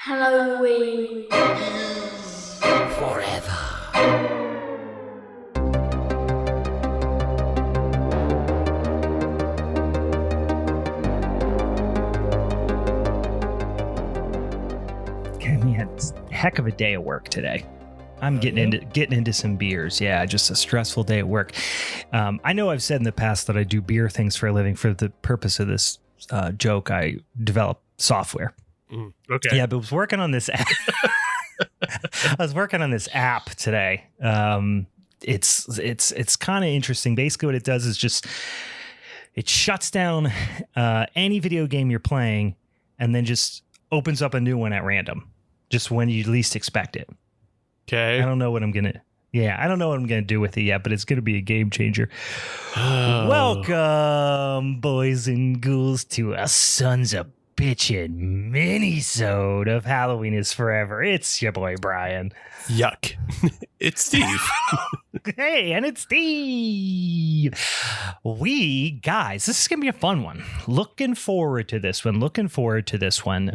Halloween Forever. Man, it's a heck of a day at work today. I'm getting into some beers. Yeah, just a stressful day at work. I know I've said in the past that I do beer things for a living. For the purpose of this joke, I develop software. Okay. Yeah, but I was working on this app. I was working on this app today. It's kind of interesting. Basically, what it does is just it shuts down any video game you're playing, and then just opens up a new one at random, just when you least expect it. Okay. I don't know what I'm gonna do with it yet, but it's gonna be a game changer. Oh. Welcome, boys and ghouls, to a Sons of Bitchin' Minisode of Halloween is Forever. It's your boy Brian. Yuck. It's Steve. Hey, and it's Steve. This is going to be a fun one. Looking forward to this one.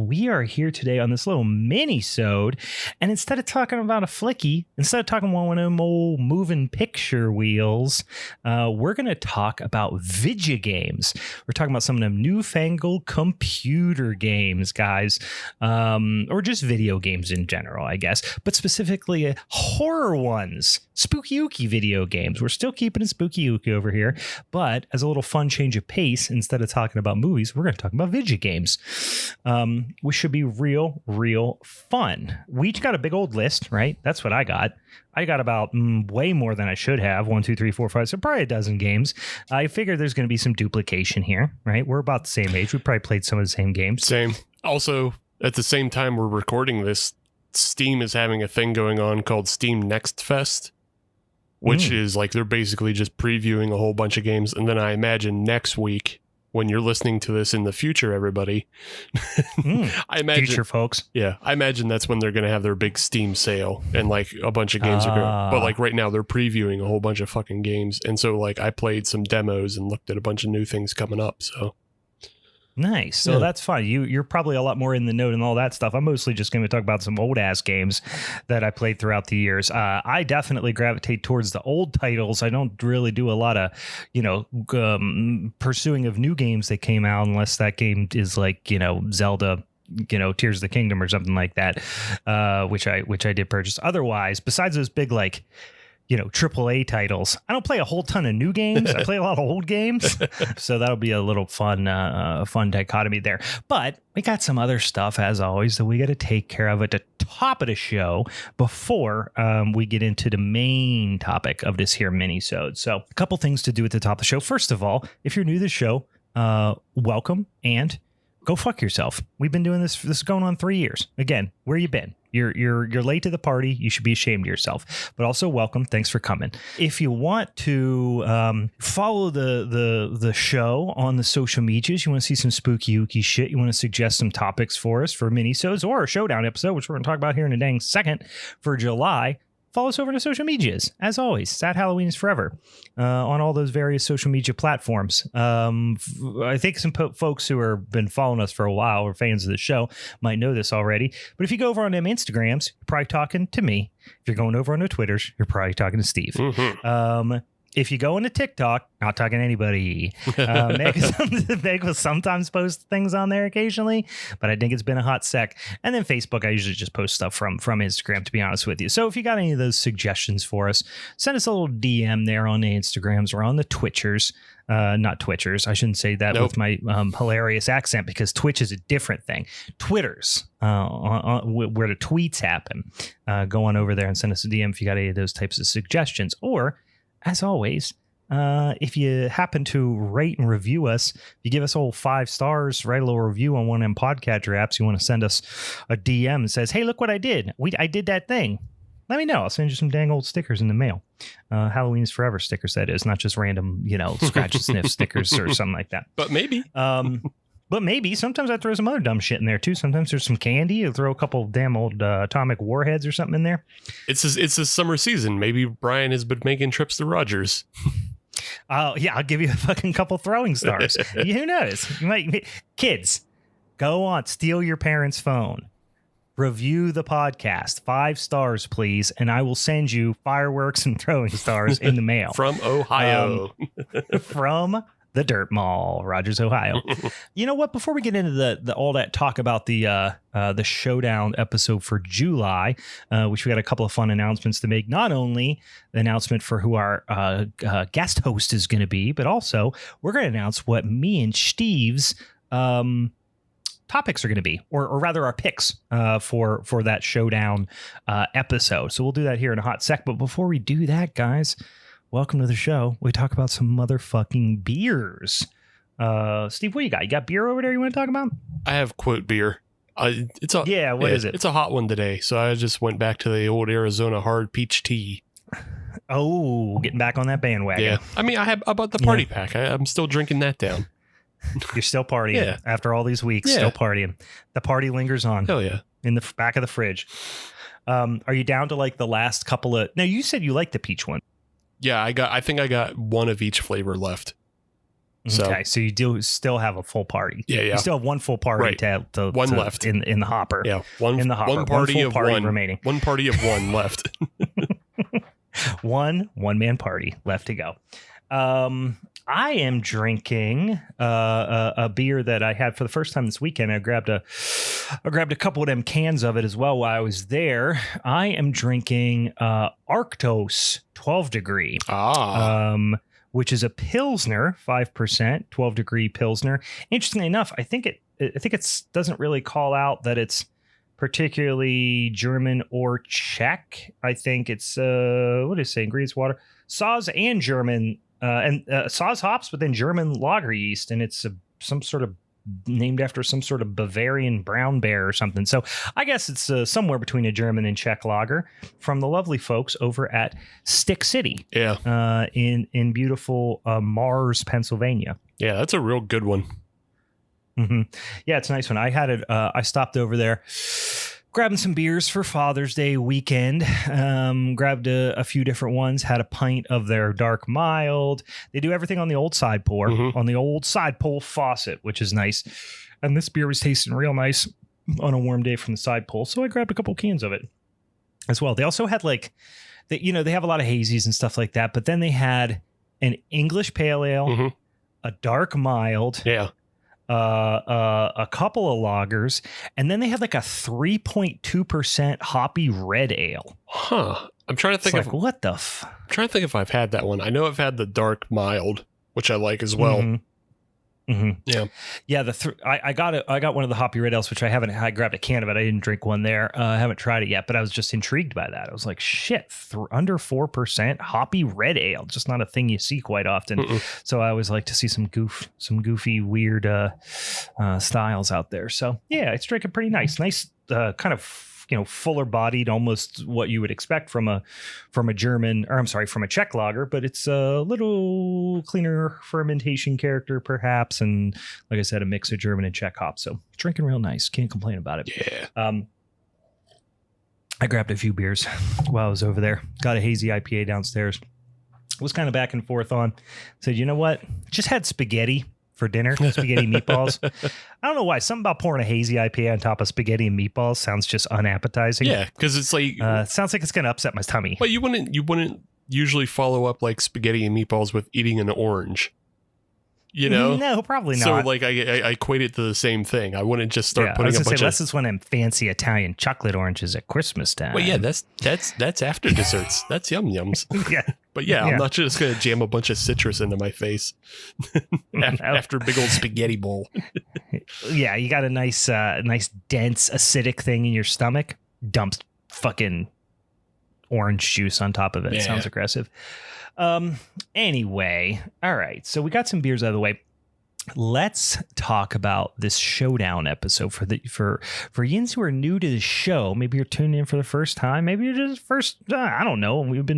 We are here today on this little mini-sode, and instead of talking about a flicky, instead of talking about one of them old moving picture wheels, we're going to talk about video games. We're talking about some of them newfangled computer games, guys, or just video games in general, I guess, but specifically horror ones, spooky-ooky video games. We're still keeping it spooky-ooky over here, but as a little fun change of pace, instead of talking about movies, we're going to talk about video games, which should be real fun. We each got a big old list, right? That's what I got. I got about way more than I should have. 1, 2, 3, 4, 5, so probably a dozen games. I figured there's going to be some duplication here, right? We're about the same age. We probably played some of the same games. Same. Also, at the same time we're recording this, Steam is having a thing going on called Steam Next Fest, which is like they're basically just previewing a whole bunch of games. And then I imagine next week, when you're listening to this in the future, everybody, I imagine future folks. Yeah, I imagine that's when they're going to have their big Steam sale and like a bunch of games are going. But like right now, they're previewing a whole bunch of fucking games. And so like I played some demos and looked at a bunch of new things coming up. So. Nice. So that's fun. You're probably a lot more in the know and all that stuff. I'm mostly just going to talk about some old ass games that I played throughout the years. I definitely gravitate towards the old titles. I don't really do a lot of, pursuing of new games that came out unless that game is like, Zelda, Tears of the Kingdom or something like that, which I did purchase. Otherwise, besides those big like AAA titles, I don't play a whole ton of new games. I play a lot of old games. So that'll be a little fun dichotomy there. But we got some other stuff, as always, that we got to take care of at the top of the show before we get into the main topic of this here mini-sode. So a couple things to do at the top of the show. First of all, if you're new to the show, welcome and go fuck yourself. We've been doing this. This is going on 3 years. Again, where you been? You're late to the party. You should be ashamed of yourself. But also welcome. Thanks for coming. If you want to follow the show on the social medias, you want to see some spooky-ooky shit, you want to suggest some topics for us for mini-sodes or a showdown episode, which we're going to talk about here in a dang second for July, follow us over to social medias. As always, it's at Halloween is Forever on all those various social media platforms. I think some folks who have been following us for a while or fans of the show might know this already. But if you go over on them Instagrams, you're probably talking to me. If you're going over on the Twitters, you're probably talking to Steve. Mm-hmm. If you go into TikTok, not talking to anybody. Meg will sometimes post things on there occasionally, but I think it's been a hot sec. And then Facebook, I usually just post stuff from Instagram, to be honest with you. So if you got any of those suggestions for us, send us a little DM there on the Instagrams or on the Twitchers. Not Twitchers. I shouldn't say that with my hilarious accent, because Twitch is a different thing. Twitters, where the tweets happen. Go on over there and send us a DM if you got any of those types of suggestions. Or, as always, if you happen to rate and review us, if you give us a whole 5 stars, write a little review on one of them podcatcher apps, you want to send us a DM that says, hey, look what I did. I did that thing. Let me know. I'll send you some dang old stickers in the mail. Halloween is Forever stickers, that is, not just random, scratch and sniff stickers or something like that. But maybe. But maybe sometimes I throw some other dumb shit in there too. Sometimes there's some candy. You throw a couple damn old atomic warheads or something in there. It's a summer season. Maybe Brian has been making trips to Rogers. Yeah, I'll give you a fucking couple throwing stars. Who knows? Kids, go on, steal your parents' phone. review the podcast. 5 stars, please. And I will send you fireworks and throwing stars in the mail. From Ohio. From the Dirt Mall, Rogers, Ohio. You know what? Before we get into the all that talk about the Showdown episode for July, which we got a couple of fun announcements to make. Not only the announcement for who our guest host is going to be, but also we're going to announce what me and Steve's topics are going to be, or rather our picks for that Showdown episode. So we'll do that here in a hot sec. But before we do that, guys, welcome to the show. We talk about some motherfucking beers. Steve, what you got? You got beer over there you want to talk about? I have quote beer. What is it? It's a hot one today. So I just went back to the old Arizona hard peach tea. Oh, getting back on that bandwagon. Yeah. I mean, I bought the party pack. I'm still drinking that down. You're still partying after all these weeks, still partying. The party lingers on. Hell yeah. In the back of the fridge. Are you down to like the last couple of... Now, you said you liked the peach one. Yeah, I think I got one of each flavor left. Okay, so you do still have a full party. Yeah. You still have one full party to one left in the hopper. Yeah, one in the hopper. One party full of party one remaining. One party of one left. one man party left to go. I am drinking a beer that I had for the first time this weekend. I grabbed a couple of them cans of it as well while I was there. I am drinking Arctos 12 degree. Which is a Pilsner, 5%, 12 degree Pilsner. Interestingly enough, I think it doesn't really call out that it's particularly German or Czech. I think it's what is it say? Ingredients: water, Saaz, and German, and Saaz hops, but then German lager yeast, and it's some sort of named after some sort of Bavarian brown bear or something. So I guess it's somewhere between a German and Czech lager from the lovely folks over at Stick City. Yeah. In beautiful Mars, Pennsylvania. Yeah, that's a real good one. Mm-hmm. Yeah, it's a nice one. I had it. I stopped over there, grabbing some beers for Father's Day weekend. Grabbed a few different ones. Had a pint of their dark mild. They do everything on the old side pour, on the old side pull faucet, which is nice. And this beer was tasting real nice on a warm day from the side pull, so I grabbed a couple cans of it as well. They also had they have a lot of hazies and stuff like that, but then they had an English pale ale, a dark mild, a couple of lagers, and then they had like a 3.2% hoppy red ale. I'm trying to think of what the I'm trying to think if I've had that one. I know I've had the dark mild, which I like as well. Yeah. I got one of the hoppy red ales, which I grabbed a can of it. I didn't drink one there. I haven't tried it yet, but I was just intrigued by that. I was like, shit, under 4% hoppy red ale, just not a thing you see quite often. So I always like to see some goofy, weird styles out there. So yeah, it's drinking pretty nice kind of, fuller bodied, almost what you would expect from a German, or I'm sorry, from a Czech lager, but it's a little cleaner fermentation character perhaps. And like I said, a mix of German and Czech hops. So drinking real nice. Can't complain about it. Yeah. I grabbed a few beers while I was over there. Got a hazy IPA downstairs. Was kind of back and forth on. Said, you know what? Just had spaghetti for dinner, spaghetti meatballs. I don't know why. Something about pouring a hazy IPA on top of spaghetti and meatballs sounds just unappetizing. Yeah, because it's like it sounds like it's going to upset my tummy. But you wouldn't usually follow up like spaghetti and meatballs with eating an orange. No, probably not. So like I equate it to the same thing. I wouldn't just start putting a bunch of... unless it's one of them fancy Italian chocolate oranges at Christmas time. Well, yeah, that's after desserts. That's yum yums. Yeah. But yeah, I'm not just going to jam a bunch of citrus into my face after a big old spaghetti bowl. Yeah, you got a nice dense acidic thing in your stomach. Dumps fucking orange juice on top of it. Yeah. Sounds aggressive. Anyway, all right. So we got some beers out of the way. Let's talk about this Showdown episode for yins who are new to the show. Maybe you're tuning in for the first time. Maybe you're just first. I don't know. We've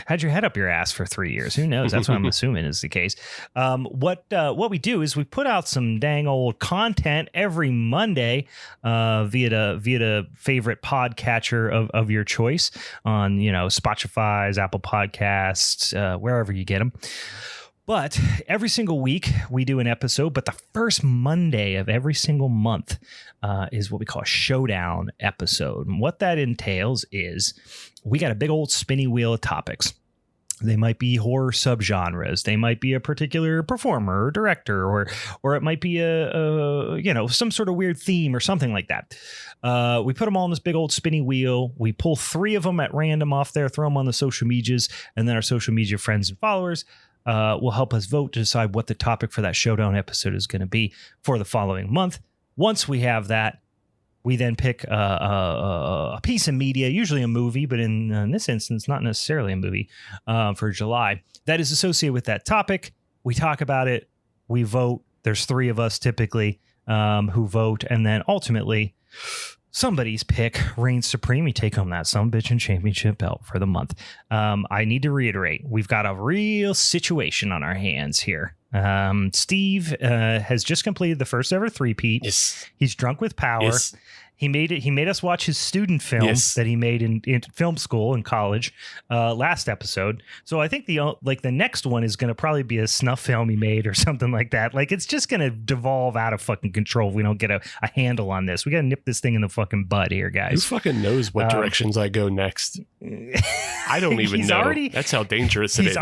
had your head up your ass for 3 years. Who knows? That's what I'm assuming is the case. What we do is we put out some dang old content every Monday via the favorite podcatcher of your choice on Spotify's, Apple Podcasts, wherever you get them. But every single week we do an episode, but the first Monday of every single month is what we call a showdown episode. And what that entails is we got a big old spinny wheel of topics. They might be horror subgenres. They might be a particular performer or director, or it might be a some sort of weird theme or something like that. We put them all in this big old spinny wheel. We pull 3 of them at random off there, throw them on the social medias, and then our social media friends and followers will help us vote to decide what the topic for that showdown episode is going to be for the following month. Once we have that, we then pick a piece of media, usually a movie, but in this instance, not necessarily a movie, for July, that is associated with that topic. We talk about it. We vote. There's 3 of us typically who vote. And then ultimately, somebody's pick reigns supreme. You take home that sumbitchin' championship belt for the month. I need to reiterate, we've got a real situation on our hands here. Steve has just completed the first ever three-peat. Yes. He's drunk with power. Yes. He made us watch his student film that he made in film school in college last episode. So I think the next one is going to probably be a snuff film he made or something like that. Like, it's just going to devolve out of fucking control if we don't get a handle on this. We got to nip this thing in the fucking bud here, guys. Who fucking knows what directions I go next? I don't even know. That's how dangerous it is.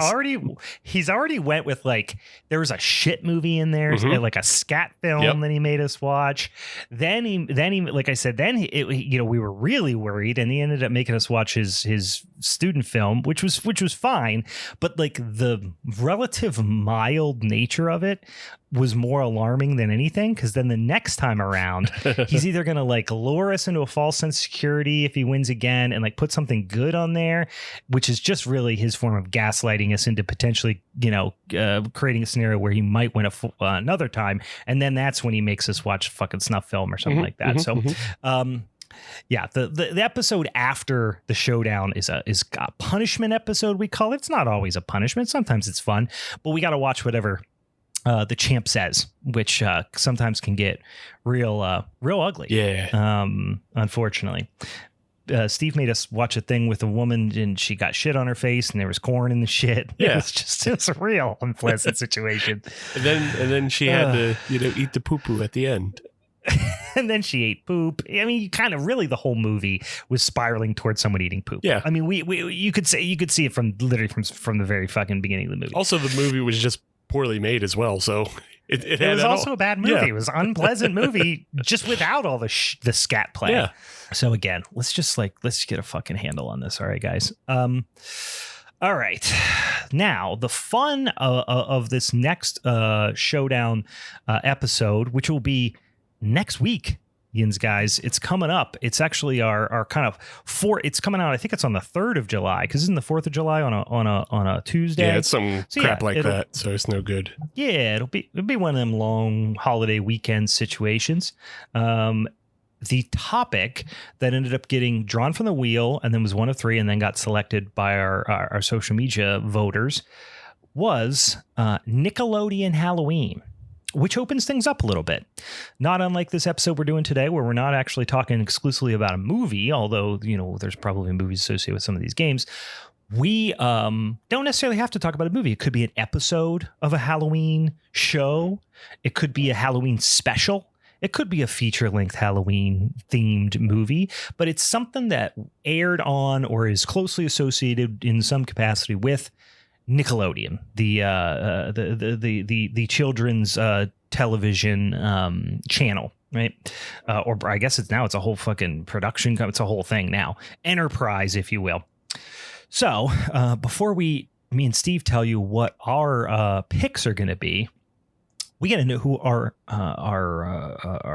He's already went with, like, there was a shit movie in there, like a scat film that he made us watch. Then he like I said, we were really worried, and he ended up making us watch his student film, which was fine, but like the relative mild nature of it was more alarming than anything, because then the next time around he's either going to like lure us into a false sense of security if he wins again and like put something good on there, which is just really his form of gaslighting us into potentially creating a scenario where he might win another time, and then that's when he makes us watch a fucking snuff film or something like that. Yeah, the episode after the showdown is a punishment episode, we call it. It's not always a punishment. Sometimes it's fun, but we got to watch whatever the champ says, which sometimes can get real ugly. Yeah. Unfortunately. Steve made us watch a thing with a woman, and she got shit on her face, and there was corn in the shit. Yeah. It's a real unpleasant situation. And then she had to eat the poo-poo at the end. And then she ate poop. I mean, kind of really the whole movie was spiraling towards someone eating poop. Yeah. I mean, you could see it from the very fucking beginning of the movie. Also, the movie was just poorly made as well, so it was also a bad movie. Yeah. It was an unpleasant movie just without all the scat play. Yeah. So again, let's get a fucking handle on this. All right, guys. All right. Now, the fun of this next showdown episode, which will be next week, guys, it's coming up. It's actually our kind of it's coming out. I think it's on the 3rd of July, because isn't the 4th of July on a Tuesday? Yeah, it's some crap like that. So it's no good. Yeah, it'll be one of them long holiday weekend situations. The topic that ended up getting drawn from the wheel and then was one of 3 and then got selected by our social media voters was Nickelodeon Halloween, which opens things up a little bit. Not unlike this episode we're doing today, where we're not actually talking exclusively about a movie, although, there's probably movies associated with some of these games. We don't necessarily have to talk about a movie. It could be an episode of a Halloween show. It could be a Halloween special. It could be a feature-length Halloween-themed movie, but it's something that aired on or is closely associated in some capacity with Nickelodeon, the children's television channel, right? Or I guess it's a whole fucking production. It's a whole thing now, enterprise, if you will. So before me and Steve tell you what our picks are going to be, we got to know who our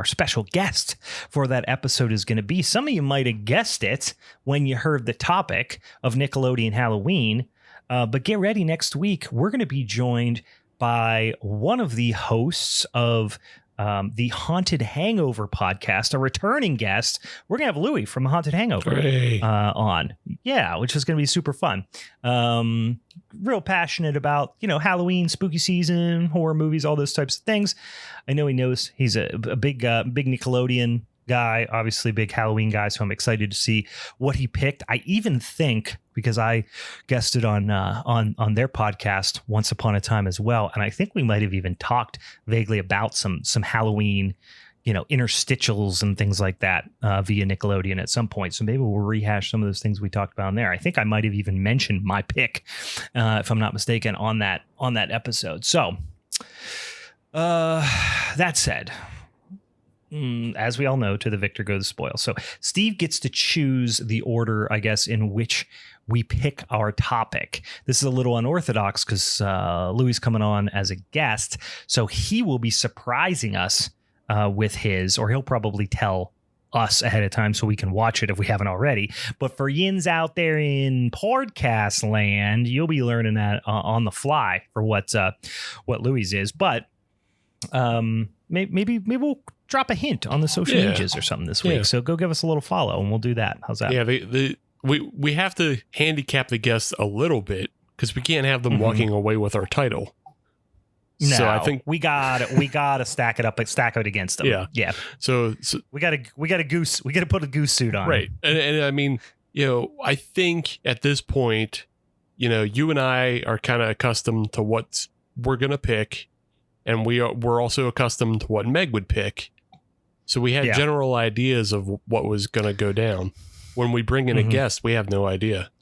special guest for that episode is going to be. Some of you might have guessed it when you heard the topic of Nickelodeon Halloween. But get ready, next week, we're going to be joined by one of the hosts of the Haunted Hangover podcast, a returning guest. We're going to have Louie from Haunted Hangover on. Yeah, which is going to be super fun. Real passionate about, Halloween, spooky season, horror movies, all those types of things. I know he knows he's a big Nickelodeon guy, obviously big Halloween guy, so I'm excited to see what he picked. I even think, because I guested on their podcast once upon a time as well, and I think we might have even talked vaguely about some Halloween, interstitials and things like that via Nickelodeon at some point. So maybe we'll rehash some of those things we talked about in there. I think I might have even mentioned my pick, if I'm not mistaken, on that episode. So that said, as we all know, to the victor go the spoils. So Steve gets to choose the order, I guess, in which we pick our topic. This is a little unorthodox because Louis coming on as a guest, so he will be surprising us with his, or he'll probably tell us ahead of time so we can watch it if we haven't already. But for yins out there in podcast land, you'll be learning that on the fly for what Louis is. But maybe we'll drop a hint on the social medias or something this week. So go give us a little follow and we'll do that. How's that? Yeah, we have to handicap the guests a little bit because we can't have them walking away with our title. No, so I think we gotta stack it against them. Yeah. So we gotta put a goose suit on. Right. And I mean, I think at this point, you and I are kind of accustomed to what we're gonna pick, and we're also accustomed to what Meg would pick. So we had general ideas of what was gonna go down. When we bring in a guest, we have no idea.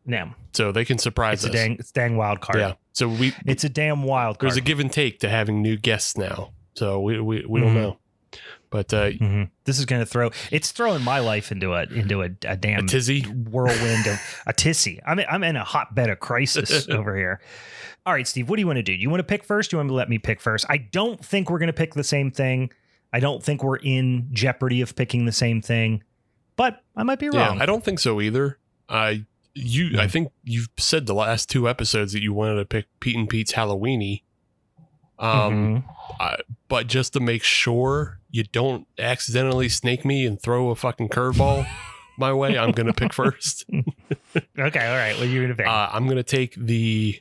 No. So they can surprise us. It's a dang wild card. Yeah. So it's a damn wild card. There's a give and take to having new guests now. So we don't know. But this is going to throwing my life into a damn tizzy whirlwind of a tizzy. I'm in a hotbed of crisis over here. All right, Steve, what do you want to do? Do you want to pick first? Do you want me to let me pick first? I don't think we're going to pick the same thing. I don't think we're in jeopardy of picking the same thing, but I might be wrong. Yeah, I don't think so either. I think you've said the last 2 episodes that you wanted to pick Pete and Pete's Halloweeny. But just to make sure you don't accidentally snake me and throw a fucking curveball my way, I'm going to pick first. Okay, all right. What are you going to pick? I'm going to take the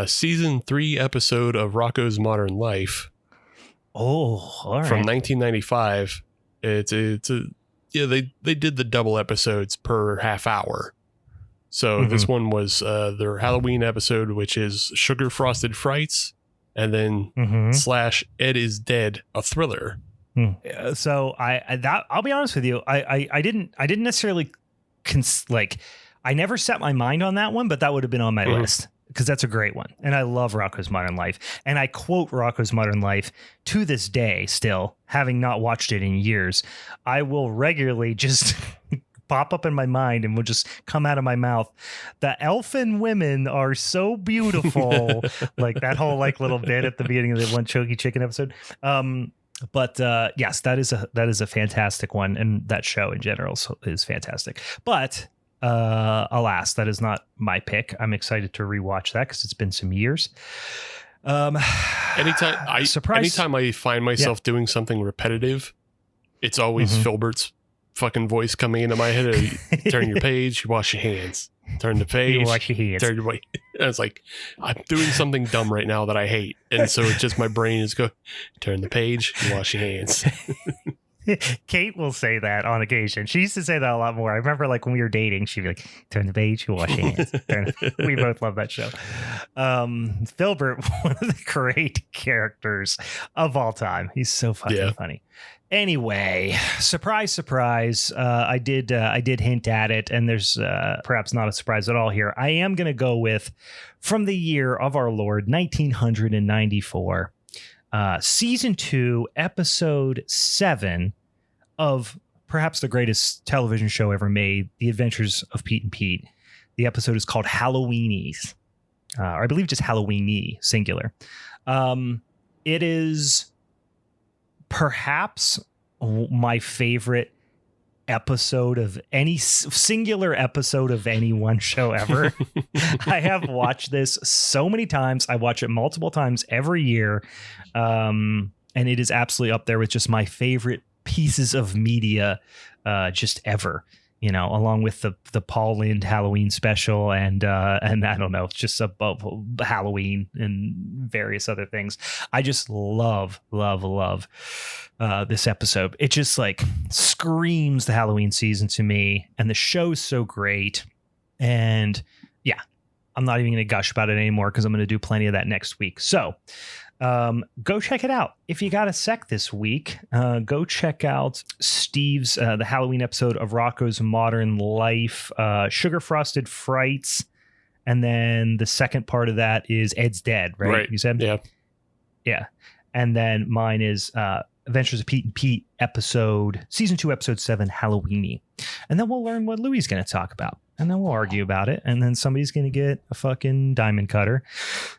season 3 episode of Rocko's Modern Life. Oh, all right. From 1995. They did the double episodes per half hour. So this one was their Halloween episode, which is Sugar Frosted Frights, and then / Ed is Dead, a thriller. So I'll be honest with you, I didn't necessarily I never set my mind on that one, but that would have been on my list because that's a great one, and I love Rocko's Modern Life, and I quote Rocko's Modern Life to this day. Still, having not watched it in years, I will regularly just pop up in my mind and will just come out of my mouth. The elfin women are so beautiful. Like that whole little bit at the beginning of the one Choky Chicken episode. But yes, that is a fantastic one, and that show in general is fantastic. But alas, that is not my pick. I'm excited to rewatch that because it's been some years. Anytime I find myself doing something repetitive, it's always Filbert's fucking voice coming into my head. Turn your page, you wash your hands. Turn the page, you wash your hands. Turn your way. And it's like, I'm doing something dumb right now that I hate, and so it's just my brain is go. Turn the page, you wash your hands. Kate will say that on occasion. She used to say that a lot more. I remember when we were dating, she'd be like, turn the page, you wash your hands. We both love that show. Filbert, one of the great characters of all time. He's so fucking funny. Anyway, surprise, I did hint at it, and there's perhaps not a surprise at all here. I am going to go with, from the year of our Lord, 1994, season 2, episode 7 of perhaps the greatest television show ever made, The Adventures of Pete and Pete. The episode is called Halloweenies, or I believe just Halloweeny, singular. It is perhaps my favorite episode of any singular episode of any one show ever. I have watched this so many times. I watch it multiple times every year. And it is absolutely up there with just my favorite pieces of media just ever. along with the Paul Lind Halloween special and I don't know, just above Halloween and various other things. I just love this episode. It just like screams the Halloween season to me, and the show's so great. And yeah, I'm not even going to gush about it anymore because I'm going to do plenty of that next week. So go check it out. If you got a sec this week, go check out Steve's the Halloween episode of Rocco's Modern Life, Sugar Frosted Frights, and then the second part of that is Ed's Dead, right? You said? Yeah. And then mine is Adventures of Pete and Pete season 2, episode 7, Halloweeny. And then we'll learn what Louis is going to talk about. And then we'll argue about it. And then somebody's going to get a fucking diamond cutter.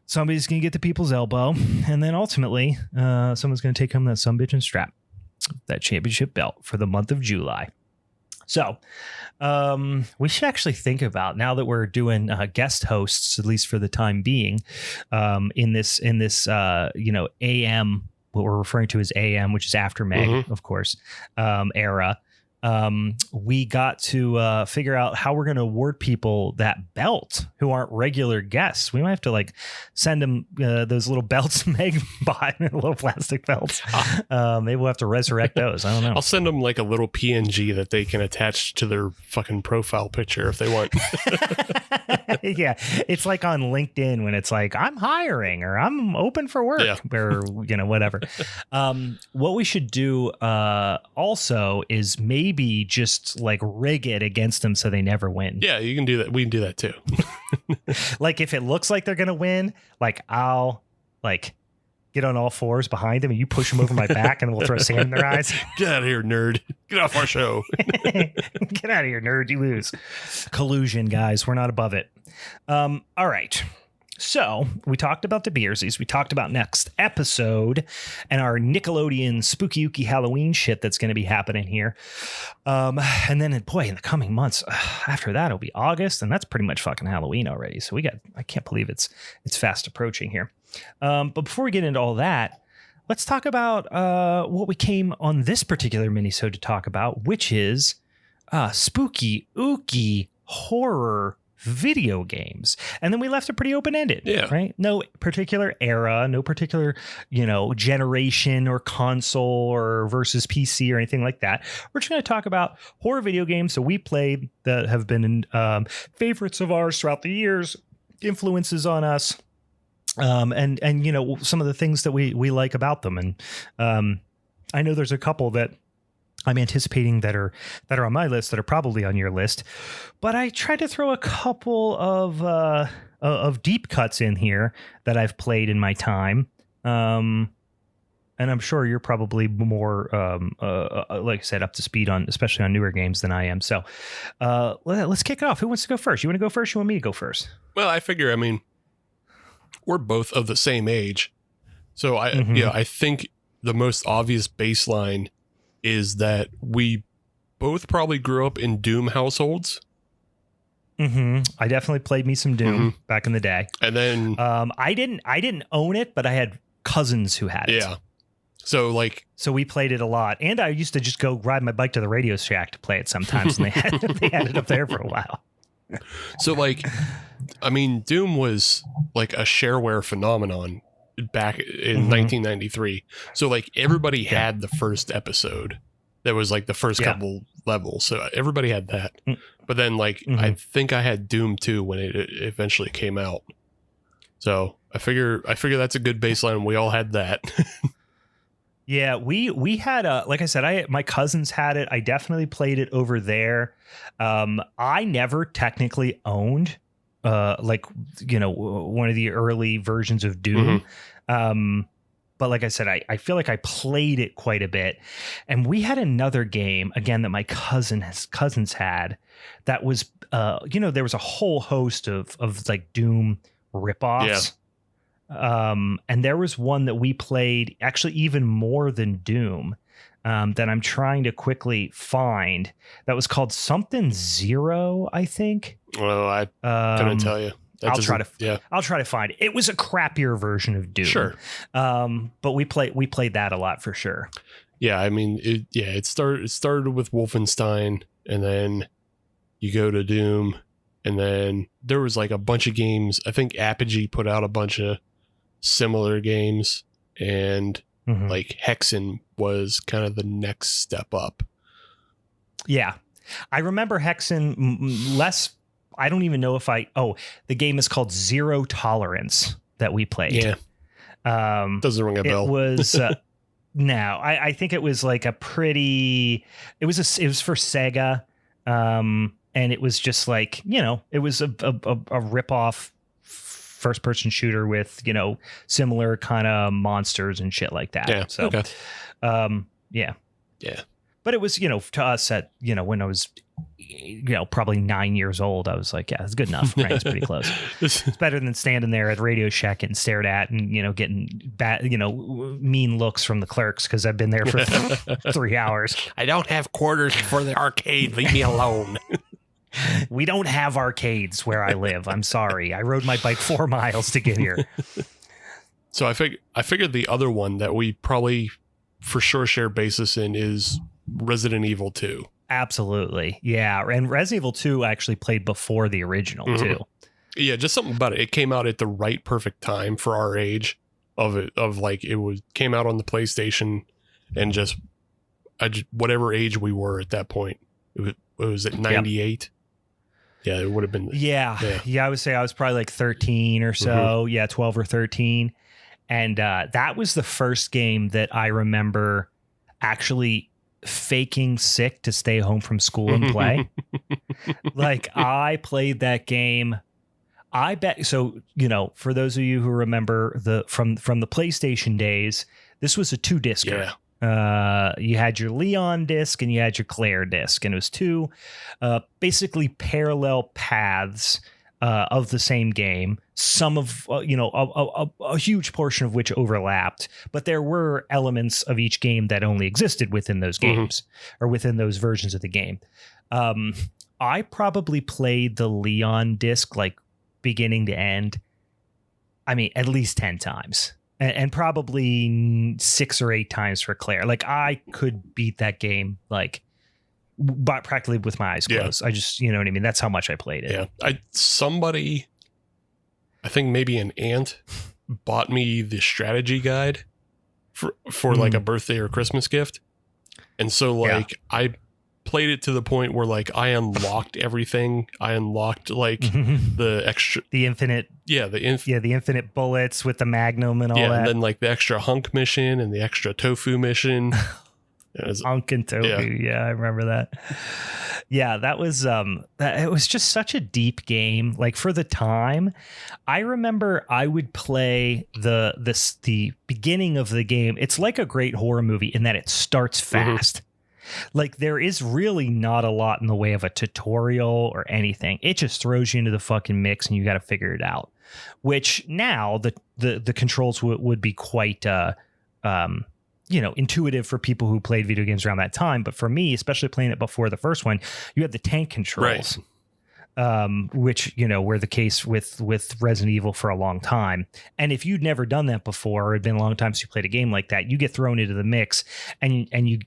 Somebody's going to get the people's elbow. And then ultimately, someone's going to take home that sumbitch and strap that championship belt for the month of July. So we should actually think about, now that we're doing guest hosts, at least for the time being, in this AM, what we're referring to as AM, which is after Meg, of course, era. We got to figure out how we're going to award people that belt who aren't regular guests. We might have to like send them those little belts Meg bought, little plastic belts. Maybe we'll have to resurrect those. I don't know. I'll send them like a little PNG that they can attach to their fucking profile picture if they want. Yeah, it's like on LinkedIn when it's like, I'm hiring or I'm open for work, or whatever. What we should do also is maybe just like rig it against them so they never win. Yeah, you can do that. We can do that too. Like if it looks like they're gonna win, like I'll like get on all fours behind them and you push them over my back and we'll throw sand in their eyes. Get out of here, nerd. Get off our show. Get out of here, nerd. You lose. Collusion, guys. We're not above it. All right. So we talked about the Beersies. We talked about next episode and our Nickelodeon spooky ooky Halloween shit that's going to be happening here. And then, boy, in the coming months after that, it'll be August, and that's pretty much fucking Halloween already. So I can't believe it's fast approaching here. But before we get into all that, let's talk about what we came on this particular minisode to talk about, which is spooky ooky horror video games. And then we left it pretty open-ended, right? No particular era, no particular, generation or console or versus PC or anything like that. We're just going to talk about horror video games that we played that have been favorites of ours throughout the years, influences on us, and some of the things that we like about them. And I know there's a couple that I'm anticipating that are on my list that are probably on your list, but I tried to throw a couple of deep cuts in here that I've played in my time, and I'm sure you're probably more like I said, up to speed on, especially on newer games than I am. So let's kick it off. Who wants to go first? You want to go first? You want me to go first? Well, I figure. I mean, we're both of the same age, so I think the most obvious baseline is that we both probably grew up in Doom households. I definitely played me some Doom back in the day. And then I didn't own it, but I had cousins who had it. Yeah. So we played it a lot. And I used to just go ride my bike to the Radio Shack to play it sometimes. And they had it up there for a while. So Doom was like a shareware phenomenon back in 1993. So everybody had the first episode. That was the first couple levels. So everybody had that. But then I think I had Doom 2 when it eventually came out. So I figure that's a good baseline. We all had that. Yeah, we had like I said, my cousins had it. I definitely played it over there. I never technically owned one of the early versions of Doom. But like I said, I feel like I played it quite a bit. And we had another game, again, that my cousins had that was, there was a whole host of Doom ripoffs. And there was one that we played actually even more than Doom that I'm trying to quickly find that was called something Zero, I think. Well, I couldn't tell you. I'll try to find it. It was a crappier version of Doom. Sure. But we played that a lot for sure. Yeah, I mean, it started with Wolfenstein, and then you go to Doom, and then there was like a bunch of games. I think Apogee put out a bunch of similar games, and like Hexen was kind of the next step up. Yeah. I remember Hexen less. I don't even know if the game is called Zero Tolerance that we played. Yeah. Doesn't ring a bell. It was, no, I think it was like it was for Sega. And it was just like, it was a rip-off first-person shooter with, similar kind of monsters and shit like that. Yeah. So, okay. Yeah. Yeah. But it was, to us at, when I was, probably 9 years old, I was like, yeah, it's good enough. Right? It's pretty close. It's better than standing there at Radio Shack getting stared at and, getting bad, mean looks from the clerks because I've been there for 3 hours. I don't have quarters for the arcade. Leave me alone. We don't have arcades where I live. I'm sorry. I rode my bike 4 miles to get here. So I figured the other one that we probably for sure share basis in is Resident Evil 2. Absolutely. Yeah. And Resident Evil 2 actually played before the original too. Yeah, just something about it. It came out at the right perfect time for our age came out on the PlayStation, and just whatever age we were at that point. It was at 98. Yep. Yeah, it would have been. Yeah, I would say I was probably like 13 or so. Yeah, 12 or 13. And that was the first game that I remember actually faking sick to stay home from school and play. Like, I played that game. I bet. So, for those of you who remember from the PlayStation days, this was a 2-discer. Yeah. You had your Leon disc and you had your Claire disc, and it was 2 basically parallel paths of the same game. Some of a huge portion of which overlapped, but there were elements of each game that only existed within those games or within those versions of the game. I probably played the Leon disc like beginning to end. I mean, at least 10 times. And probably 6 or 8 times for Claire. Like, I could beat that game like practically with my eyes closed. I just, you know what I mean? That's how much I played it. Yeah. Somebody, I think maybe an aunt, bought me the strategy guide for like a birthday or Christmas gift. And so like I played it to the point where like I unlocked everything. I unlocked like the infinite bullets with the Magnum and all that. Yeah, and then like the extra hunk mission and the extra tofu mission. Hunk and tofu. Yeah, I remember that. Yeah, that was it was just such a deep game. Like, for the time, I remember I would play the beginning of the game. It's like a great horror movie in that it starts fast. Like, there is really not a lot in the way of a tutorial or anything. It just throws you into the fucking mix and you got to figure it out. Which now the controls would be quite intuitive for people who played video games around that time. But for me, especially playing it before the first one, you had the tank controls, which, were the case with Resident Evil for a long time. And if you'd never done that before, or it'd been a long time since you played a game like that, you get thrown into the mix and you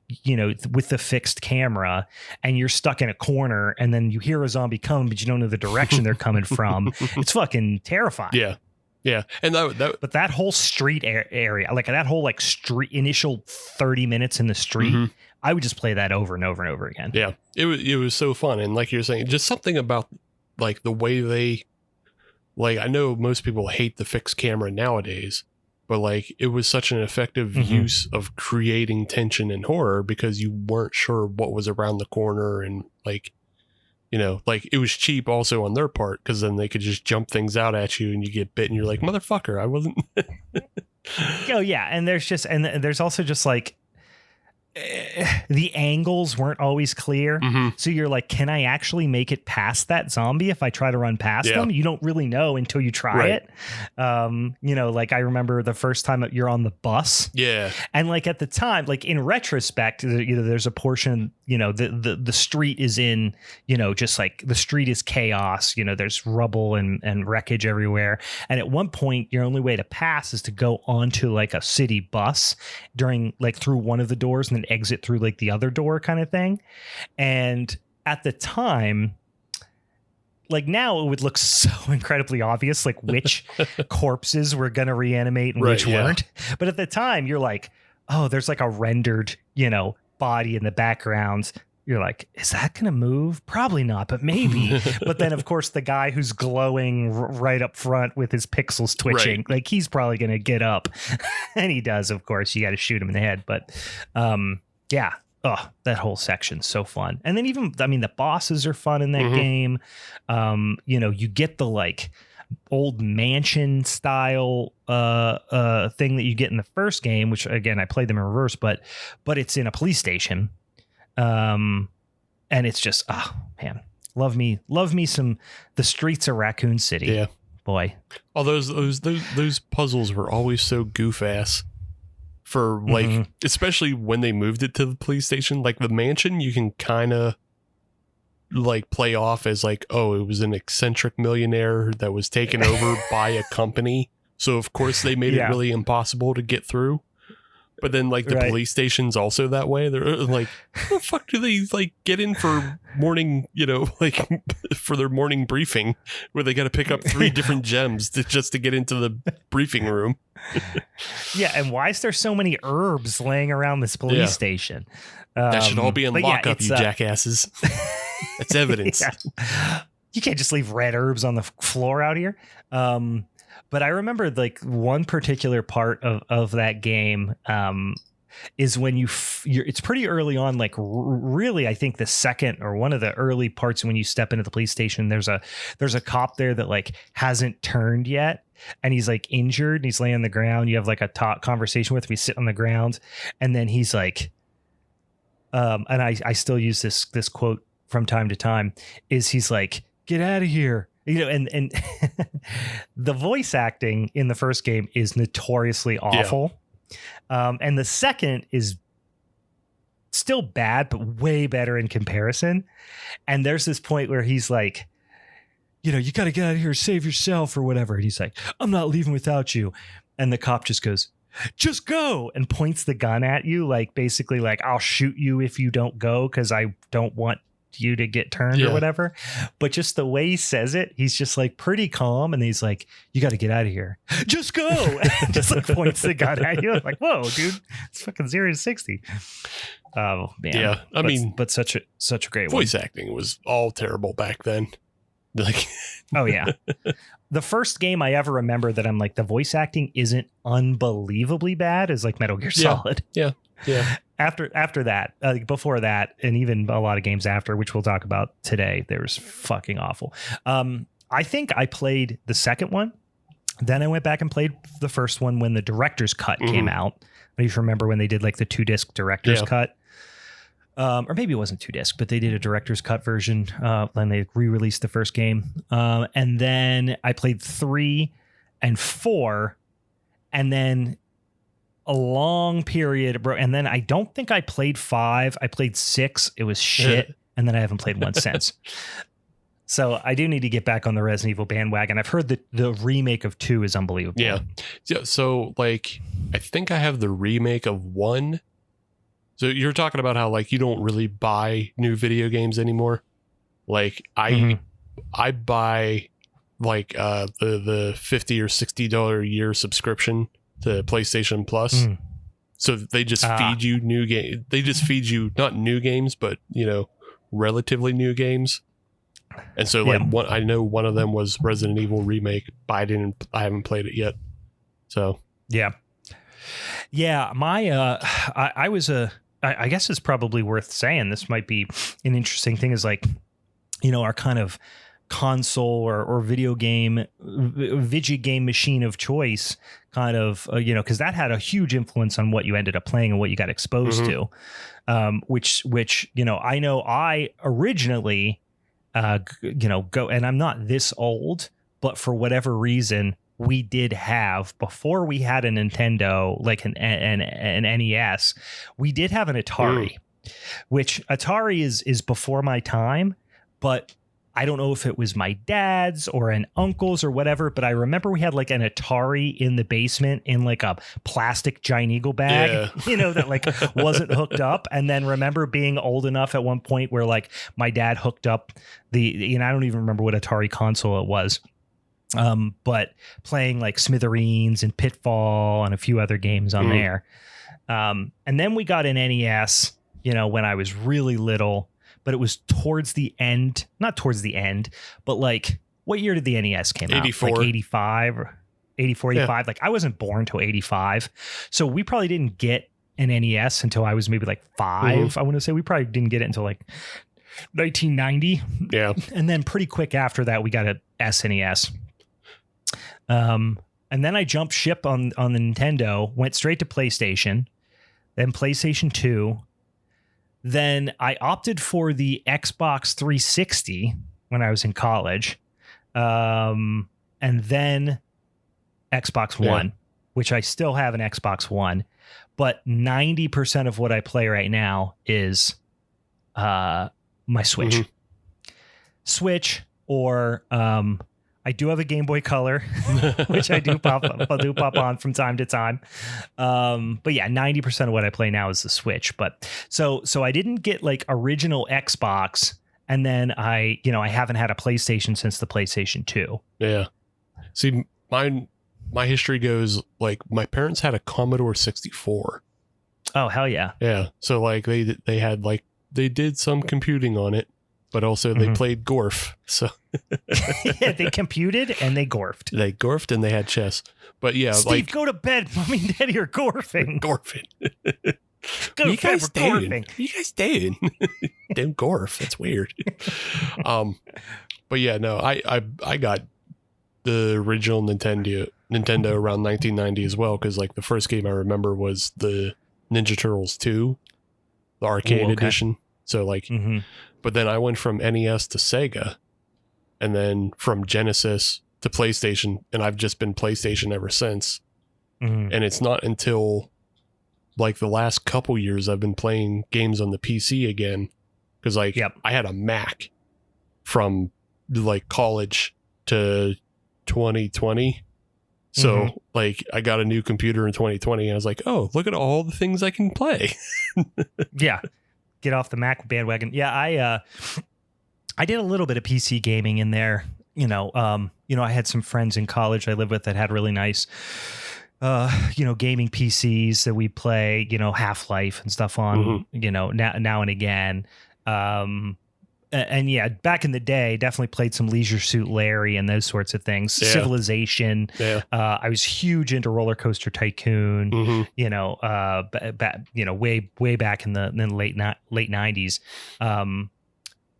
with the fixed camera, and you're stuck in a corner, and then you hear a zombie come, but you don't know the direction they're coming from. It's fucking terrifying. Yeah. Yeah. And but that whole street area, like that whole like street initial 30 minutes in the street, I would just play that over and over and over again. Yeah. It was so fun. And like you're saying, just something about like the way they, like, I know most people hate the fixed camera nowadays, but like it was such an effective use of creating tension and horror because you weren't sure what was around the corner, and like, like it was cheap also on their part, because then they could just jump things out at you and you get bit and you're like, motherfucker, I wasn't. Oh yeah. And there's also just like, the angles weren't always clear. So you're like, can I actually make it past that zombie if I try to run past them? You don't really know until you try it. Like I remember the first time you're on the bus. Yeah. And like at the time, like in retrospect, there's a portion, the street is in, just like the street is chaos. There's rubble and wreckage everywhere. And at one point, your only way to pass is to go onto like a city bus through one of the doors and then exit through like the other door kind of thing. And at the time, like now it would look so incredibly obvious, like which corpses were going to reanimate and which weren't. But at the time you're like, oh, there's like a rendered, body in the background. You're like, is that going to move? Probably not, but maybe. But then, of course, the guy who's glowing right up front with his pixels twitching, like he's probably going to get up. And he does, of course. You got to shoot him in the head. But yeah. Oh, that whole section's so fun. And then the bosses are fun in that game. You get the like old mansion style thing that you get in the first game, which again, I played them in reverse, but it's in a police station. And it's just, oh man, love me some, the streets of Raccoon City. Yeah. Boy. All those puzzles were always so goof ass for like, especially when they moved it to the police station, like the mansion, you can kind of like play off as like, oh, it was an eccentric millionaire that was taken over by a company. So of course they made it really impossible to get through. But then, like, the police station's also that way. They're like, how the fuck do they, like, get in for morning, like, for their morning briefing where they got to pick up 3 different gems just to get into the briefing room? Yeah, and why is there so many herbs laying around this police station? That should all be in lockup, you jackasses. That's evidence. You can't just leave red herbs on the floor out here. But I remember like one particular part of that game is when it's pretty early on, like really, I think the second or one of the early parts when you step into the police station, there's a cop there that like hasn't turned yet. And he's like injured and he's laying on the ground. You have like a talk conversation with him. He's sitting on the ground. And then he's like, and I still use this quote from time to time, is he's like, get out of here. And the voice acting in the first game is notoriously awful. And the second is still bad, but way better in comparison. And there's this point where he's like, you got to get out of here, save yourself or whatever. And he's like, I'm not leaving without you. And the cop just goes, just go, and points the gun at you. Like basically like, I'll shoot you if you don't go, because I don't want you to get turned or whatever. But just the way he says it, he's just like pretty calm, and he's like, you got to get out of here, just go. And just like points the gun at you. I'm like, whoa, dude, it's fucking 0 to 60. Oh man. Yeah, but such a great voice acting was all terrible back then. Like, oh yeah. The first game I ever remember that I'm like, the voice acting isn't unbelievably bad is like Metal Gear Solid. Yeah. After that, before that, and even a lot of games after, which we'll talk about today, there was fucking awful. I think I played the second one. Then I went back and played the first one when the director's cut came out. I don't even remember when they did like the 2-disc director's cut. Or maybe it wasn't 2-disc, but they did a director's cut version. Then they re-released the first game. And then I played 3 and 4, and then a long period, bro. And then I don't think I played 5. I played 6. It was shit. And then I haven't played one since. So I do need to get back on the Resident Evil bandwagon. I've heard that the remake of 2 is unbelievable. Yeah. So like, I think I have the remake of 1. So you're talking about how like you don't really buy new video games anymore. Like I buy like the $50 or $60 a year subscription to PlayStation Plus. So they just feed you new game. They just feed you not new games, but relatively new games. And so like I know one of them was Resident Evil remake, but I haven't played it yet. So my I guess it's probably worth saying, this might be an interesting thing, is like, our kind of console or video game machine of choice kind of, because that had a huge influence on what you ended up playing and what you got exposed to, which I know I originally, go, and I'm not this old, but for whatever reason, we did have, before we had a Nintendo, like an NES, we did have an Atari, which Atari is before my time, but I don't know if it was my dad's or an uncle's or whatever, but I remember we had like an Atari in the basement in like a plastic giant eagle bag, that like wasn't hooked up. And then remember being old enough at one point where like my dad hooked up I don't even remember what Atari console it was. But playing like Smithereens and Pitfall and a few other games on there. And then we got an NES, when I was really little. But it was towards the end, not towards the end, but like, what year did the NES came out? 84. Like 85 or 84, 85. Yeah. Like, I wasn't born till 85. So we probably didn't get an NES until I was maybe like 5. I want to say we probably didn't get it until like 1990. Yeah. And then pretty quick after that, we got a SNES. And then I jumped ship on the Nintendo, went straight to PlayStation, then PlayStation 2. Then I opted for the Xbox 360 when I was in college. And then Xbox One, which I still have an Xbox One. But 90% of what I play right now is my Switch. Switch or I do have a Game Boy Color, which I do pop on from time to time. But yeah, 90% of what I play now is the Switch. But so I didn't get like original Xbox, and then I haven't had a PlayStation since the PlayStation 2. Yeah. See, my history goes like my parents had a Commodore 64. Oh, hell yeah. Yeah. So like they had like they did some computing on it, but also they played Gorf. So yeah, they computed and they gorfed. They gorfed and they had chess. But yeah, Steve, like go to bed. Mommy and Daddy are gorfing. Gorfing. Go to bed. We're gorfing. You guys staying? Damn Gorf. That's weird. But yeah, no, I got the original Nintendo around 1990 as well, because like the first game I remember was the Ninja Turtles 2, the arcade edition. So like, but then I went from NES to Sega, and then from Genesis to PlayStation, and I've just been PlayStation ever since. And it's not until like the last couple years I've been playing games on the PC again, because like I had a Mac from like college to 2020. So like I got a new computer in 2020 and I was like, oh, look at all the things I can play. Yeah. Get off the Mac bandwagon. Yeah, I did a little bit of PC gaming in there. I had some friends in college I lived with that had really nice gaming PCs that we play, Half-Life and stuff on, now and again. And yeah, back in the day, definitely played some Leisure Suit Larry and those sorts of things. Yeah. Civilization. Yeah. I was huge into Roller Coaster Tycoon. Way back in the late 90s.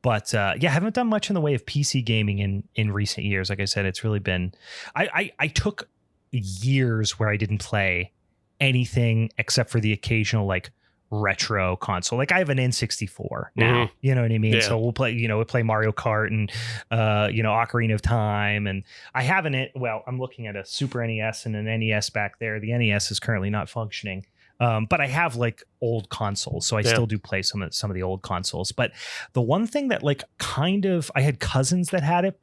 But haven't done much in the way of PC gaming in recent years. Like I said, it's really been. I took years where I didn't play anything except for the occasional like retro console. Like I have an N64 now, you know what I mean? Yeah. So we'll play Mario Kart and Ocarina of Time, and I have I'm looking at a Super NES and an NES back there. The NES is currently not functioning. But I have like old consoles, so I still do play some of the old consoles. But the one thing that like kind of I had cousins that had it,